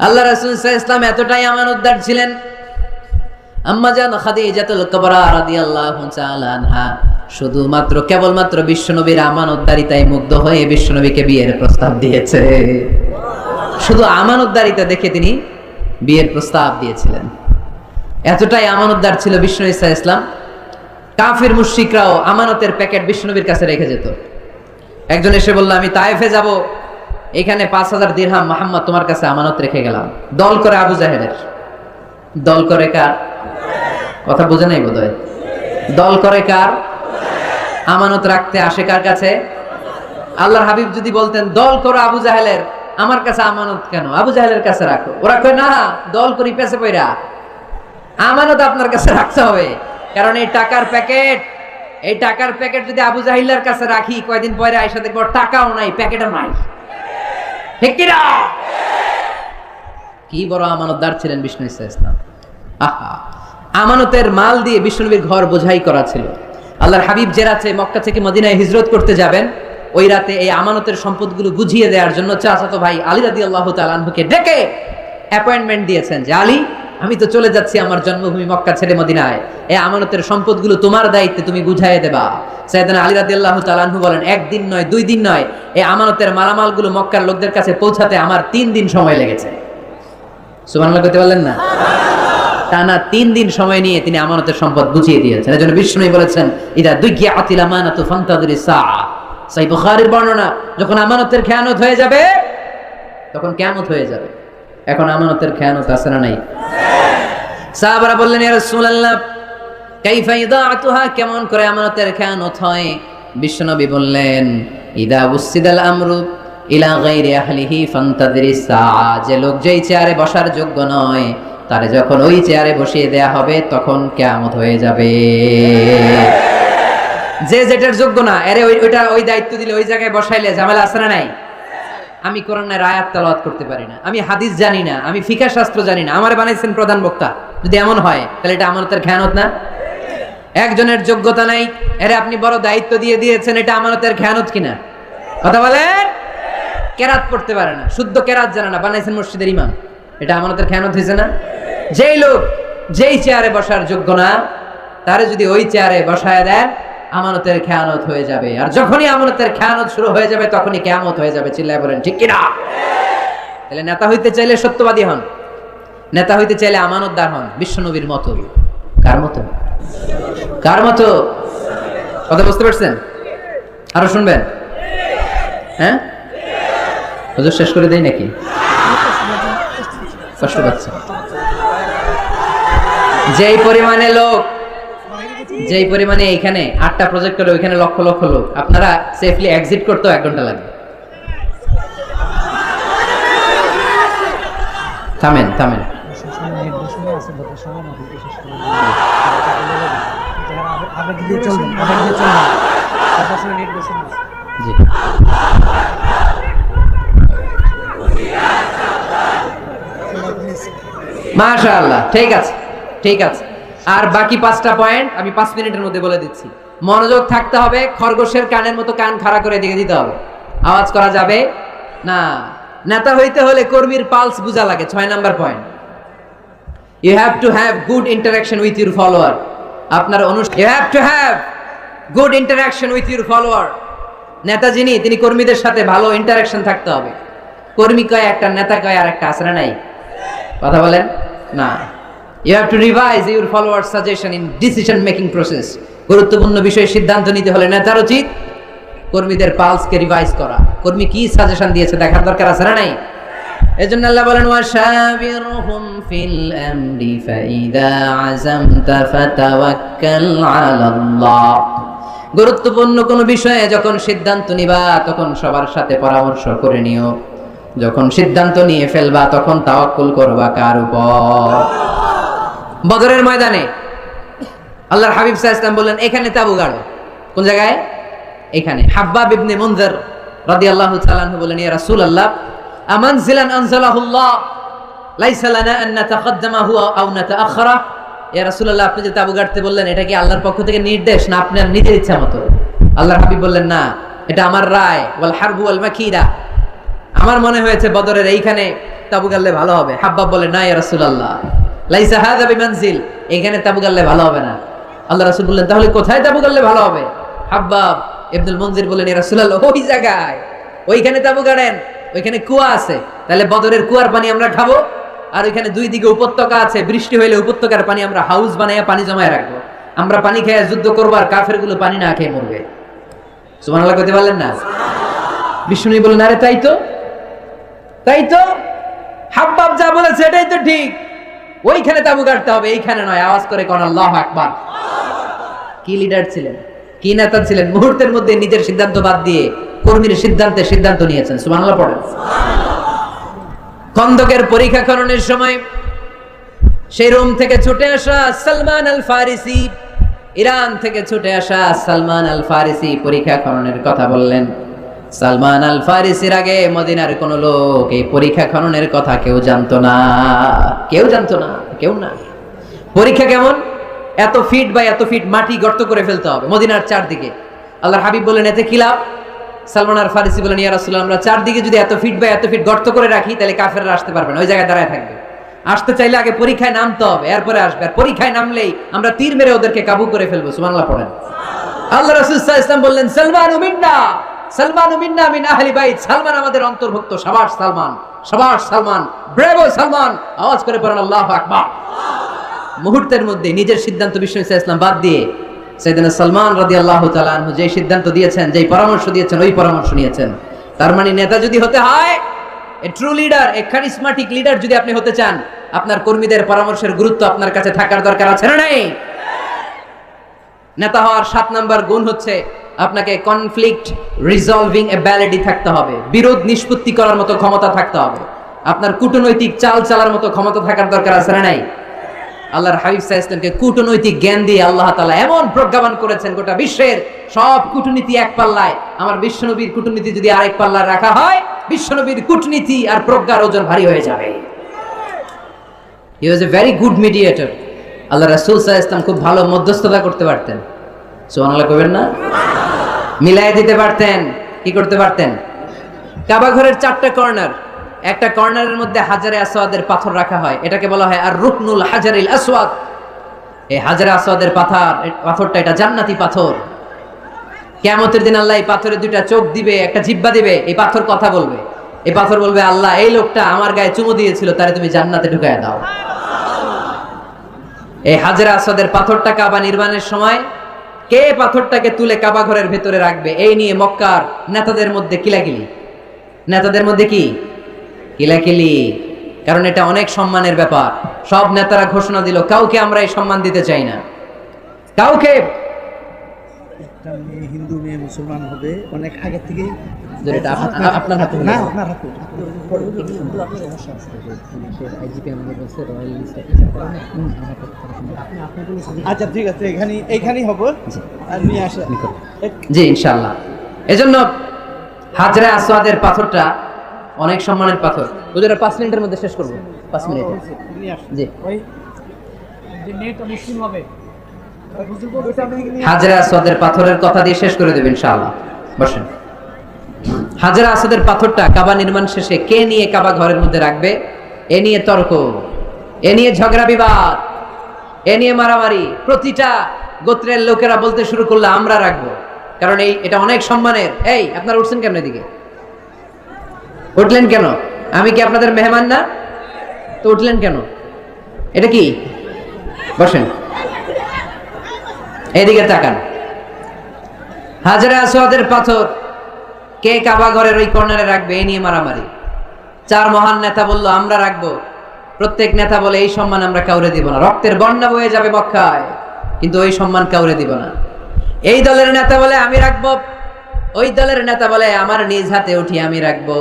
আল্লাহ রাসূল সাল্লাল্লাহু আলাইহি ওয়াসাল্লাম এতটাই আমানতদার ছিলেন, আম্মা জান খাদিজাতুল কুবরা রাদিয়াল্লাহু তাআলা আনহা শুধুমাত্র কেবলমাত্র বিশ্বনবীর আমানতদারিতায় মুগ্ধ হয়ে বিশ্বনবীকে বিয়ের প্রস্তাব দিয়েছে। শুধু আমানতদারিতা দেখে তিনি বিয়ের প্রস্তাব দিয়েছিলেন। এতটাই আমানতদার ছিল বিশ্বনবী সাল্লাল্লাহু আলাইহি ওয়াসাল্লাম। কাফির মুশরিকরাও আমানতের প্যাকেট বিশ্বনবীর কাছে রেখে যেত। একজন এসে বলল, আমি তায়েফে যাব, এখানে 5000 দিরহাম মুহাম্মদ তোমার কাছে আমানত রেখে গেলাম। দল করে আবু জাহেলের। দল করে কার? কথা বোঝে নাই বোধহয়। দল করে কার? আমানত রাখতে আসে কার কাছে? আল্লাহর হাবিব যদি বলতেন দল করো আবু জাহেলের, আমার কাছে আমানত কেন, আবু জাহেলের কাছে রাখো, ওরা কয় না, দল করি পেছে পয়রা, আমানত আপনার কাছে রাখতে হবে। কারণ এই টাকার প্যাকেট যদি আবু জাহিলের কাছে রাখি, কয়দিন পরে আয়সা দেখবো টাকাও নাই, প্যাকেটও নাই। ঠিক কি না? কি বড় আমানতদার ছিলেন বিষ্ণু ইসলাম। আহা, আমানতের মাল দিয়ে বিষ্ণুনবীর ঘর বোঝাই করা ছিল। আল্লাহর হাবিব যে রাতে মক্কা থেকে মদিনায় হিজরত করতে যাবেন, ওই রাতে এই আমানতের সম্পদগুলো বুঝিয়ে দেওয়ার জন্য চাচাতো ভাই আলী রাদিয়াল্লাহু তাআলা আনহুকে ডেকে অ্যাপয়েন্টমেন্ট দিয়েছেন যে আলী, আমি তো চলে যাচ্ছি আমার জন্মভূমি মক্কা ছেড়ে মদিনায়, এই আমানতের সম্পদগুলো তোমার দায়িত্বে, তুমি বুঝাইয়ে দেবা। সাইয়েদনা আলী রাদিয়াল্লাহু তাআলা আনহু বলেন, একদিন নয়, 2 দিন নয়, এই আমানতের মালামালগুলো মক্কার লোকদের কাছে পৌঁছাতে আমার 3 দিন সময় লেগেছে। সুবহানাল্লাহ কইতে পারলেন না? টানা 3 দিন সময় নিয়ে তিনি আমানতের সম্পদ বুঝিয়ে দিয়েছেন। এজন্য বিষ্ণু বলেছেন, ইদা দুগিয়াতিল আমানাতু ফান্তাযিরি সাআ। সহিহ বুখারীর বর্ণনা, যখন আমানতের খেয়ানত হয়ে যাবে তখন কিয়ামত হয়ে যাবে। এখন আমানতের খেয়ানত আছে না নাই? সাহাবারা বললেন, ইয়া রাসূলুল্লাহ কাইফা ইদাআতুহা, কেমন করে আমানতের খেয়ানত হয়? বিশ্বনবী বললেন, ইদা উসিদাল আমরু ইলা গায়রি আহলিহি ফান্তাযিরি সাআ। যে লোক যেই চেয়ারে বসার যোগ্য নয়, তারে যখন ওই চেয়ারে বসিয়ে দেয়া হবে তখন কিয়ামত হয়ে যাবে। যে যেটার যোগ্য না, আরে ওই দায়িত্ব দিলে, ওই জায়গায় বসাইলে ঝামেলা আছে না নাই? আমি কোরআনের আয়াত তেলাওয়াত করতে পারি না, আমি হাদিস জানি না, আমি ফিকহ শাস্ত্র জানি না, আমারে বানাইছেন প্রধান বক্তা, যদি এমন হয় তাহলে এটা আমানতের খেয়ানত না? একজনের যোগ্যতা নাই, আরে আপনি বড় দায়িত্ব দিয়ে দিয়েছেন, এটা আমানতের খেয়ানত কিনা? কথা বলেন। কেরাত পড়তে পারে না, শুদ্ধ কেরাত জানে না, বানাইছেন মসজিদের ইমাম, এটা আমানতের খেয়ানত হয়েছে না? যেই লোক যেই চেয়ারে বসার যোগ্য না, তারে যদি ওই চেয়ারে বসায় দেন, আমানতের খেয়ানত হয়ে যাবে। আর যখনই আমানতের খেয়ানত শুরু হয়ে যাবে তখনই কিয়ামত হয়ে যাবে। চিল্লায় বলেন ঠিক কি না? তাহলে নেতা হইতে চাইলে সত্যবাদী হন, নেতা হইতে চাইলে আমানতদার হন, বিশ্বনবীর মতো। কার মতো? কার মতো? কথা বুঝতে পারছেন? আরো শুনবেন? হ্যাঁ, হুজুর শেষ করে দেই নাকি? কষ্ট পাচ্ছে। যেই পরিমাণে লোক, যেই পরিমাণে এখানে 8টা প্রজেক্ট হলো, ওইখানে লক্ষ লক্ষ লোক, আপনারা সেফলি এক্সিট করতেও 1 ঘন্টা লাগবে। থামেন থামেন। জি, মাশাআল্লাহ, ঠিক আছে ঠিক আছে। আর বাকি 5টা পয়েন্ট আমি 5 মিনিটের মধ্যে বলে দিচ্ছি। মনোযোগ থাকতে হবে, খরগোশের কানের মতো কান খাড়া করে দিকে দিতে হবে, আওয়াজ করা যাবে না। নেতা হইতে হলে কর্মীর পালস বুঝা লাগে। 6 number point, you have to have good interaction with your follower. আপনার you have to have good interaction with your follower. নেতা যিনি, তিনি কর্মীদের সাথে ভালো ইন্টারাকশন থাকতে হবে। কর্মী কয় একটা, নেতা কয় আর একটা, আসলে নাই? কথা বলেন না। You have to revise your followers' suggestion in decision making process. গুরুত্বপূর্ণ বিষয়ে সিদ্ধান্ত নিতে হলে নেতার উচিত কর্মীদের পালসকে রিভাইজ করা। কর্মী কি সাজেশন দিয়েছে দেখার দরকার আছে না নাই? এজন্য আল্লাহ বলেন, ওয়াশাবিরহুম ফিল আমরি ফাইদা আযামতা ফাতাওয়াক্কাল আলাল্লাহ। গুরুত্বপূর্ণ কোন বিষয়ে যখন সিদ্ধান্ত নিবা তখন সবার সাথে পরামর্শ করে নিও। যখন সিদ্ধান্ত নিয়ে ফেলবা তখন তাওয়াক্কুল করবা কার উপর? বদরের ময়দানে আল্লাহর হাবিব সাল্লাল্লাহু আলাইহি ওয়াসাল্লাম বললেন, এখানে তাবু গাড়ো। কোন জায়গায়? এখানে হাব্বাব ইবনে মুনজির রাদিয়াল্লাহু তাআলা আনহু বলেন, ইয়া রাসূলুল্লাহ আমানজিলান আনজালাহুল্লাহ লাইসা লানা আন নাতাকদ্দামাহু আও নাতাআখারা। ইয়া রাসূলুল্লাহ, আপনি যে তাবু গাড়তে বললেন, এটা কি আল্লাহর পক্ষ থেকে নির্দেশ না আপনার নিজের ইচ্ছা মতো? আল্লাহর হাবিব বললেন, না, এটা আমার রায়। ওয়াল হারবু ওয়াল মাকিরা, আমার মনে হয়েছে বদরের এইখানে তাবু গাড়লে ভালো হবে। হাব্বাব বলেন, না ইয়া রাসূলুল্লাহ, লাইসা হাযা বিমানজিল, এখানে তাবু গাড়লে ভালো হবে না। আল্লাহ রাসূল বললেন, তাহলে কোথায় তাবু গাড়লে ভালো হবে? হাব্বাব ইবনুল মুনজির বলেন, ইয়া রাসূলুল্লাহ, ওই জায়গায়, ওইখানে তাবু গাড়েন, ওইখানে কুয়া আছে, তাহলে বদরের কুয়ার পানি আমরা খাবো। আর ওইখানে দুই দিকে উপত্যকা আছে, বৃষ্টি হইলে উপত্যকার পানি আমরা হাউস বানাইয়া পানি জমায় রাখবো, আমরা পানি খেয়ে যুদ্ধ করবো, আর কাফেরগুলো পানি না খেয়ে মরবে। সুবহানাল্লাহ কইতে পারলেন না? বিষ্ণু বললেন, আরে তাই তো, তাই তো, হাব্বাব যা বলেছে এটাই তো ঠিক, ওইখানে তাবু গাড়তে হবে, এইখানে নয়। আওয়াজ করে কোন আল্লাহু আকবার। কি লিডার ছিলেন, কি নেতা ছিলেন! মুহূর্তের মধ্যে নিজের সিদ্ধান্ত বাদ দিয়ে কর্মীর সিদ্ধান্তে সিদ্ধান্ত নিয়েছেন। সুবহানাল্লাহ পড়েন। খন্দকের পরীক্ষা করণের সময় সেই রোম থেকে ছুটে আসা সালমান আল ফারিসি, ইরান থেকে ছুটে আসা সালমান আল ফারিসি পরীক্ষা খননের কথা বললেন। সালমান আল ফারিসির আগে মদিনার কোন লোক এই পরীক্ষা খননের কথা কেউ জানতো না, কেউ জানতো না, কেউ না। পরীক্ষা কেমন? এত ফিট বা এত ফিট মাটি গর্ত করে ফেলতে হবে মদিনার চারদিকে। আল্লাহর হাবিব বললেন, এতে কি লাভ? সালমান আল ফারিসি বলেন, ইয়া রাসূলুল্লাহ, আমরা চারদিকে যদি এত ফিট বা এত ফিট গর্ত করে রাখি, তাহলে কাফেররা আসতে পারবে না, ওই জায়গায় দাঁড়ায় থাকবে। আসতে চাইলে আগে পরীক্ষায় নামতে হবে, এরপরে আসবে। আর পরীক্ষায় নামলেই আমরা তীর মেরে ওদেরকে কাবু করে ফেলবো। সুবহানাল্লাহ পড়েন। আল্লাহ রাসূল সাল্লাল্লাহু আলাইহি ওয়াসাল্লাম বললেন, সালমানু মিন্না, সালমানু মিন্না মিন আহলি বাইত, সালমান আমাদের অন্তর্ভুক্ত। শাবাশ সালমান, শাবাশ সালমান, ব্রেভো সালমান। আওয়াজ করে পড়েন আল্লাহু আকবার। মুহূর্তের মধ্যে নিজের সিদ্ধান্ত বিশ্বনবী সাল্লাল্লাহু আলাইহি ওয়াসাল্লাম বাদ দিয়ে সাইয়েদনা সালমান রাদিয়াল্লাহু তাআলা আনহু যে সিদ্ধান্ত দিয়েছেন, যেই পরামর্শ দিয়েছেন, ওই পরামর্শ নিয়েছেন। তার মানে নেতা যদি হতে হয়, a true leader, a charismatic leader যদি আপনি হতে চান, আপনার কর্মীদের পরামর্শের গুরুত্ব আপনার কাছে থাকার দরকার আছে না নাই? নেতা হওয়ার 7 নাম্বার গুণ হচ্ছে আপনাকে কনফ্লিক্ট রিজলভিং অ্যাবিলিটি থাকতে হবে, বিরোধ নিষ্পত্তি করার মতো ক্ষমতা থাকতে হবে, আপনার কূটনৈতিক চাল চালার মতো ক্ষমতা থাকার দরকার আছে না নাই? আল্লাহর হাবিব সাল্লাল্লাহু আলাইহি ওয়াসাল্লামকে কূটনৈতিক জ্ঞান দিয়ে আল্লাহ তাআলা এমন প্রজ্ঞাবান করেছেন, গোটা বিশ্বের সব কূটনীতি এক পাল্লায়, আমার বিশ্বনবীর কূটনীতি যদি আরেক পাল্লায় রাখা হয়, বিশ্বনবীর কূটনীতি আর প্রজ্ঞার ওজন ভারী হয়ে যাবে। হি ওয়াজ এ ভেরি গুড মিডিয়েটর। আল্লাহ রাসূল সাল্লাল্লাহু আলাইহি ওয়াসাল্লাম খুব ভালো মধ্যস্থতা করতে পারতেন। সুবহানাল্লাহ কইবেন না? মিলাই দিতে পারতেন। কি করতে পারতেন? কাবা ঘরের 4টা কর্নার, একটা কর্নারের মধ্যে হাজারে আসওয়াদের পাথর রাখা হয়, এটাকে বলা হয় আর রুকনুল হাজারিল আসওয়াদ। এই হাজারে আসওয়াদের পাথরটা এটা জান্নাতি পাথর। কিয়ামতের দিন আল্লাহ এই পাথরে 2টা চোখ দিবে, একটা জিহ্বা দিবে, এই পাথর কথা বলবে। এই পাথর বলবে, আল্লাহ, এই লোকটা আমার গায়ে চুমু দিয়েছিল, তারে তুমি জান্নাতে ঢুকায় দাও। এই হাজারে আসওয়াদের পাথরটা কাবা নির্মাণের সময় কে পাথরটাকে তুলে কাবা ঘরের ভেতরে রাখবে, এই নিয়ে মক্কার নেতাদের মধ্যে কিলাকিলি। নেতাদের মধ্যে কি কিলাকিলি, কারণ এটা অনেক সম্মানের ব্যাপার। সব নেতারা ঘোষণা দিল, কাউকে আমরা এই সম্মান দিতে চাই না, কাউকে। একটা মেয়ে হিন্দু মেয়ে মুসলমান হবে অনেক আগে থেকেই। আপনার হাতে না, আপনার হাতে। আচ্ছা ঠিক আছে, এইখানেই হবো, আর নিয়ে আসা। জি ইনশাআল্লাহ। এজন্য হাজরে আসওয়াদের পাথরটা অনেক সম্মানের পাথর। হুজুর 5 মিনিটের মধ্যে শেষ করব, 5 মিনিটে। জি, হাজরে আসওয়াদের পাথরের কথা দিয়ে শেষ করে দেব ইনশাআল্লাহ। বসেন। হাজরে আসওয়াদের পাথরটা কাবা নির্মাণ শেষে কে নিয়ে কাবা ঘরের মধ্যে রাখবে, এ নিয়ে তর্ক, এ নিয়ে ঝগড়া বিবাদ, এ নিয়ে মারামারি। প্রতিটা গোত্রের লোকেরা বলতে শুরু করলো, আমরা রাখবো, কারণ এটা অনেক সম্মানের। এই আপনারা উঠছেন কেমন এদিকে? উঠলেন কেন? আমি কি আপনাদের মেহমান না? তো উঠলেন কেন? এটা কি? বসেন, এদিকে তাকান। হাজরে আসওয়াদের পাথর কে কাবা ঘরের ওই কর্নারে রাখবে, এই নিয়ে মারামারি। 4 মহান নেতা বলল, আমরা রাখবো। প্রত্যেক নেতা বলে, এই সম্মান আমরা কাউরে দিব না, রক্তের বন্যা বয়ে যাবে মক্কায়, কিন্তু ওই সম্মান কাউরে দিব না। এই দলের নেতা বলে, আমি রাখবো। ওই দলের নেতা বলে, আমার নিজ হাতে উঠি আমি রাখবো।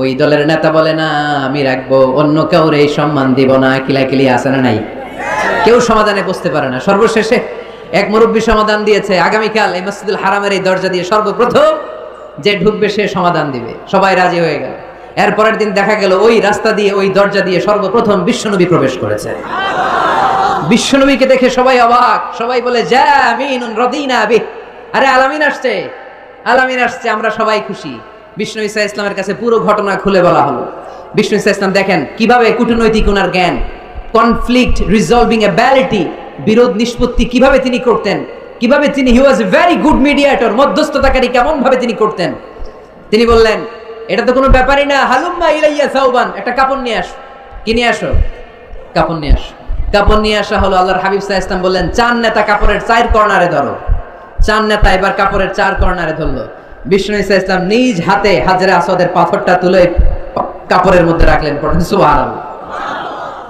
ওই দলের নেতা বলে, না, আমি রাখবো, অন্য কাউরে এই সম্মান দিব না। কিলাকিলি আছে না নাই? কেউ সমাধানে বসতে পারে না। সর্বশেষে এক মুরব্বী সমাধান দিয়েছে, আগামীকাল এই মসজিদুল হারামের এই দরজা দিয়ে সর্বপ্রথম যে ঢুকবে সে সমাধান দিবে। সবাই রাজি হয়ে গেল। এরপরের দিন দেখা গেল ওই রাস্তা দিয়ে, ওই দরজা দিয়ে সর্বপ্রথম বিশ্বনবী প্রবেশ করেছে। বিশ্বনবীকে দেখে সবাই অবাক, সবাই বলে জামিনুন রাদিনা বিহ, আরে আলামিন আসছে, আলামিন আসছে, আমরা সবাই খুশি। বিষ্ণু ঈসা ইসলামের কাছে পুরো ঘটনা খুলে বলা হলো। বিষ্ণু ঈসা ইসলাম দেখেন কিভাবে কূটনৈতিক ওনার জ্ঞান, কনফ্লিক্ট রিজলভিং অ্যাবিলিটি, বিরোধ নিষ্পত্তি কিভাবে তিনি করতেন, কিভাবে তিনি হি ওয়াজ এ ভেরি গুড মিডিয়েটর, মধ্যস্থতাকারী কেমন ভাবে তিনি করতেন। তিনি বললেন এটা তো কোনো ব্যাপারই না, হালুম্মা ইলাইয়া সাওবান, একটা কাপড় নিয়ে আসো। কি নিয়ে আসো? কাপড় নিয়ে আসো। কাপড় নিয়ে আসা হলো। আল্লাহর হাবিব সাল্লাল্লাহু আলাইহি ওয়াসাল্লাম বললেন, চার নেতা কাপড়ের চার কর্নারে ধরো। চার নেতা এবার কাপড়ের চার কর্নারে ধরলো। বিষ্ণু ঈসা ইসলাম নিজ হাতে হাজরে আসওয়াদের পাথরটা তুলে কাপড়ের মধ্যে রাখলেন। পড়েন সুবহানাল্লাহ।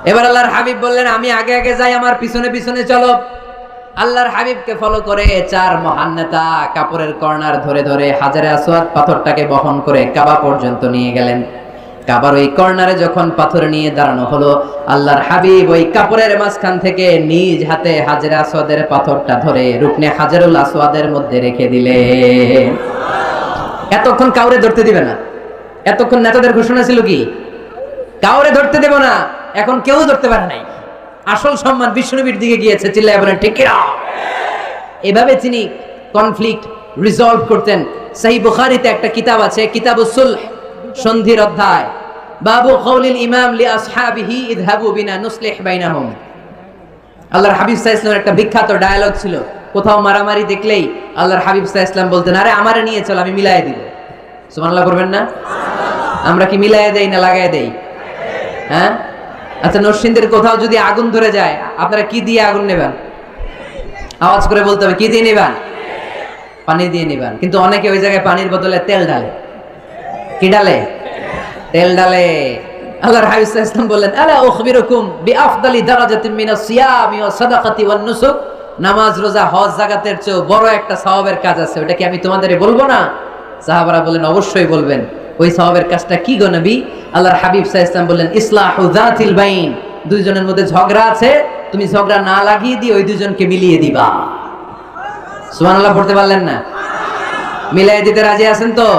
এবার আল্লাহর হাবিব বললেন, আমি আগে আগে যাই, আমার পিছনে পিছনে চলো। আল্লাহর হাবিবকে ফলো করে চার মহান নেতা কাপড়ের কর্নার ধরে ধরে হাজরে আসওয়াদ পাথরটাকে বহন করে কাবা পর্যন্ত নিয়ে গেলেন। কাবার ওই কর্নারে যখন পাথর নিয়ে দাঁড়ানো হলো, আল্লাহর হাবিব ওই কাপড়ের মাঝখান থেকে নিজ হাতে হাজরে আসওয়াদের পাথরটা ধরে রুকনে হাজারুল আসওয়াদের মধ্যে রেখে দিলেন। এতক্ষণ কাউরে ধরতে দিবে না। এতক্ষণ নেতাদের ঘোষণা ছিল কি কাউরে ধরতে দেব না, এখন কেউ ধরতে পারে নাই। আসল সম্মান বিশ্বনবীর দিকে গিয়েছে। চিল্লায় বলেন ঠিক কিনা? এভাবে তিনি কনফ্লিক্ট রিজলভ করতেন। সহিহ বুখারীতে একটা কিতাব আছে, কিতাবুস সুলহ, সন্ধির অধ্যায়, বাবু কওলিল ইমাম লি আসহাবিহি ইযহাবু বিনা নুসলিহ বাইনাহুম। আল্লাহর হাবিব সাল্লাল্লাহু আলাইহি ওয়াসাল্লামের একটা বিখ্যাত ডায়ালগ ছিল। কোথাও মারামারি দেখলেই আল্লাহর হাবিব সাল্লাল্লাহু আলাইহি ওয়াসাল্লাম বলতেন, আরে আমারে নিয়ে চল, আমি মিলায়ে দিব। সুবহানাল্লাহ করবেন না? আমরা কি মিলায়ে দেই না লাগায়ে দেই? হ্যাঁ? আচ্ছা, নরসিংদীর কোথাও যদি আগুন ধরে যায়, আপনারা কি দিয়ে আগুন নেবেন? আওয়াজ করে বলতে হবে, কি দিয়ে নেবেন? পানি দিয়ে নেবেন। কিন্তু অনেকে ওই জায়গায় পানির বদলে তেল ঢালে। কি ডালে? তেল ডালে। আল্লাহর হাবিব সাল্লাল্লাহু আলাইহি ওয়াসাল্লাম বললেন, আলা উখবিরুকুম বিআফদালি দারাজাতিন মিনাস সিয়ামি ওয়াস সাদাকাতি ওয়ান নুসুক, নামাজ রোজা হজ যাকাতের চেয়ে বড় একটা সওয়াবের কাজ আছে, ওটা কি আমি তোমাদের বলবো না? সাহাবারা বললেন, অবশ্যই বলবেন। ওই সওয়াবের কাজটা কি গো নবী? আল্লাহর হাবিব সাল্লাল্লাহু আলাইহি ওয়াসাল্লাম বললেন, ইসলাহু যাতিল বাইন, দুইজনের মধ্যে ঝগড়া আছে, তুমি ঝগড়া না লাগিয়ে দিয়ে ওই দুইজনকে মিলিয়ে দিবা। সুবহানাল্লাহ পড়তে পারলেন না? মিলিয়ে দিতে রাজি আছেন তো?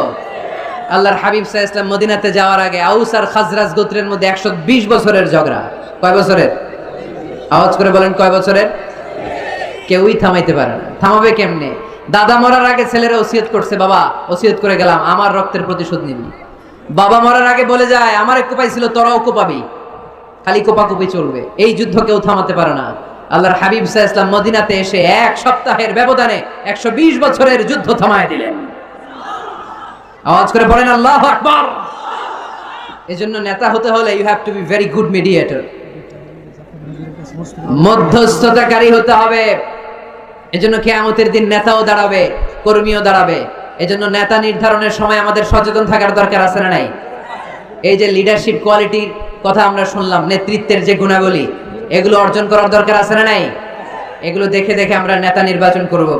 আল্লাহর হাবিব সাল্লাল্লাহু আলাইহি ওয়াসাল্লাম মদিনাতে যাওয়ার আগে আউস আর খাজরাজ গোত্রের মধ্যে 120 বছরের ঝগড়া। কয় বছরের? আওয়াজ করে বলেন, কয় বছরের? কেউই থামাইতে পারে না। থামাবে কেমনে? দাদা মরার আগে ছেলেরা ওসিয়ত করছে, বাবা ওসিয়ত করে গেলাম, আমার রক্তের প্রতিশোধ নিবি। বাবা মরার আগে বলে যায়, আমারে কোপাইছিল, তোরাও কোপাবি। খালি কোপাকুপি চলবে। এই যুদ্ধ কেউ থামাতে পারে না। আল্লাহর হাবিব সাল্লাল্লাহু আলাইহি ওয়াসাল্লাম মদিনাতে এসে এক সপ্তাহের ব্যবধানে 120 বছরের যুদ্ধ থামায় দিলেন। আওয়াজ করে বলেন আল্লাহু আকবার। এজন্য নেতা হতে হলে you have to be very good mediator, মধ্যস্থতাকারী হতে হবে। এজন্য কিয়ামতের দিন নেতাও দাঁড়াবে, কর্মীও দাঁড়াবে। এজন্য নেতা নির্ধারণের সময় আমাদের সচেতন থাকার দরকার আছে না নাই? এই যে লিডারশিপ কোয়ালিটির কথা আমরা শুনলাম, নেতৃত্বের যে গুণাবলী, এগুলো অর্জন করার দরকার আছে না নাই? এগুলো দেখে দেখে আমরা নেতা নির্বাচন করব।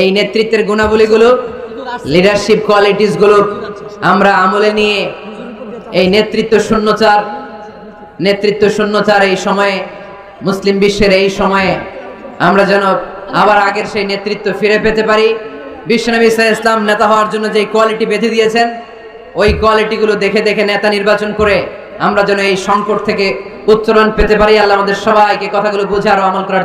এই নেতৃত্বের গুণাবলীগুলো, লিডারশিপ কোয়ালিটিস গুলো আমরা আমলে নিয়ে এই নেতৃত্ব শূন্যচার এই সময়ে, মুসলিম বিশ্বের এই সময়ে আমরা যেন আবার আগের সেই নেতৃত্ব ফিরে পেতে পারি। বিশ্বনবী সাল্লাল্লাহু আলাইহি ওয়াসাল্লাম নেতা হওয়ার জন্য যে কোয়ালিটি বেঁধে দিয়েছেন, ওই কোয়ালিটিগুলো দেখে দেখে নেতা নির্বাচন করে আমরা যেন এই সংকট থেকে উত্তরণ পেতে পারি। আল্লাহ আমাদের সবাইকে কথাগুলো বুঝে আরো আমল করার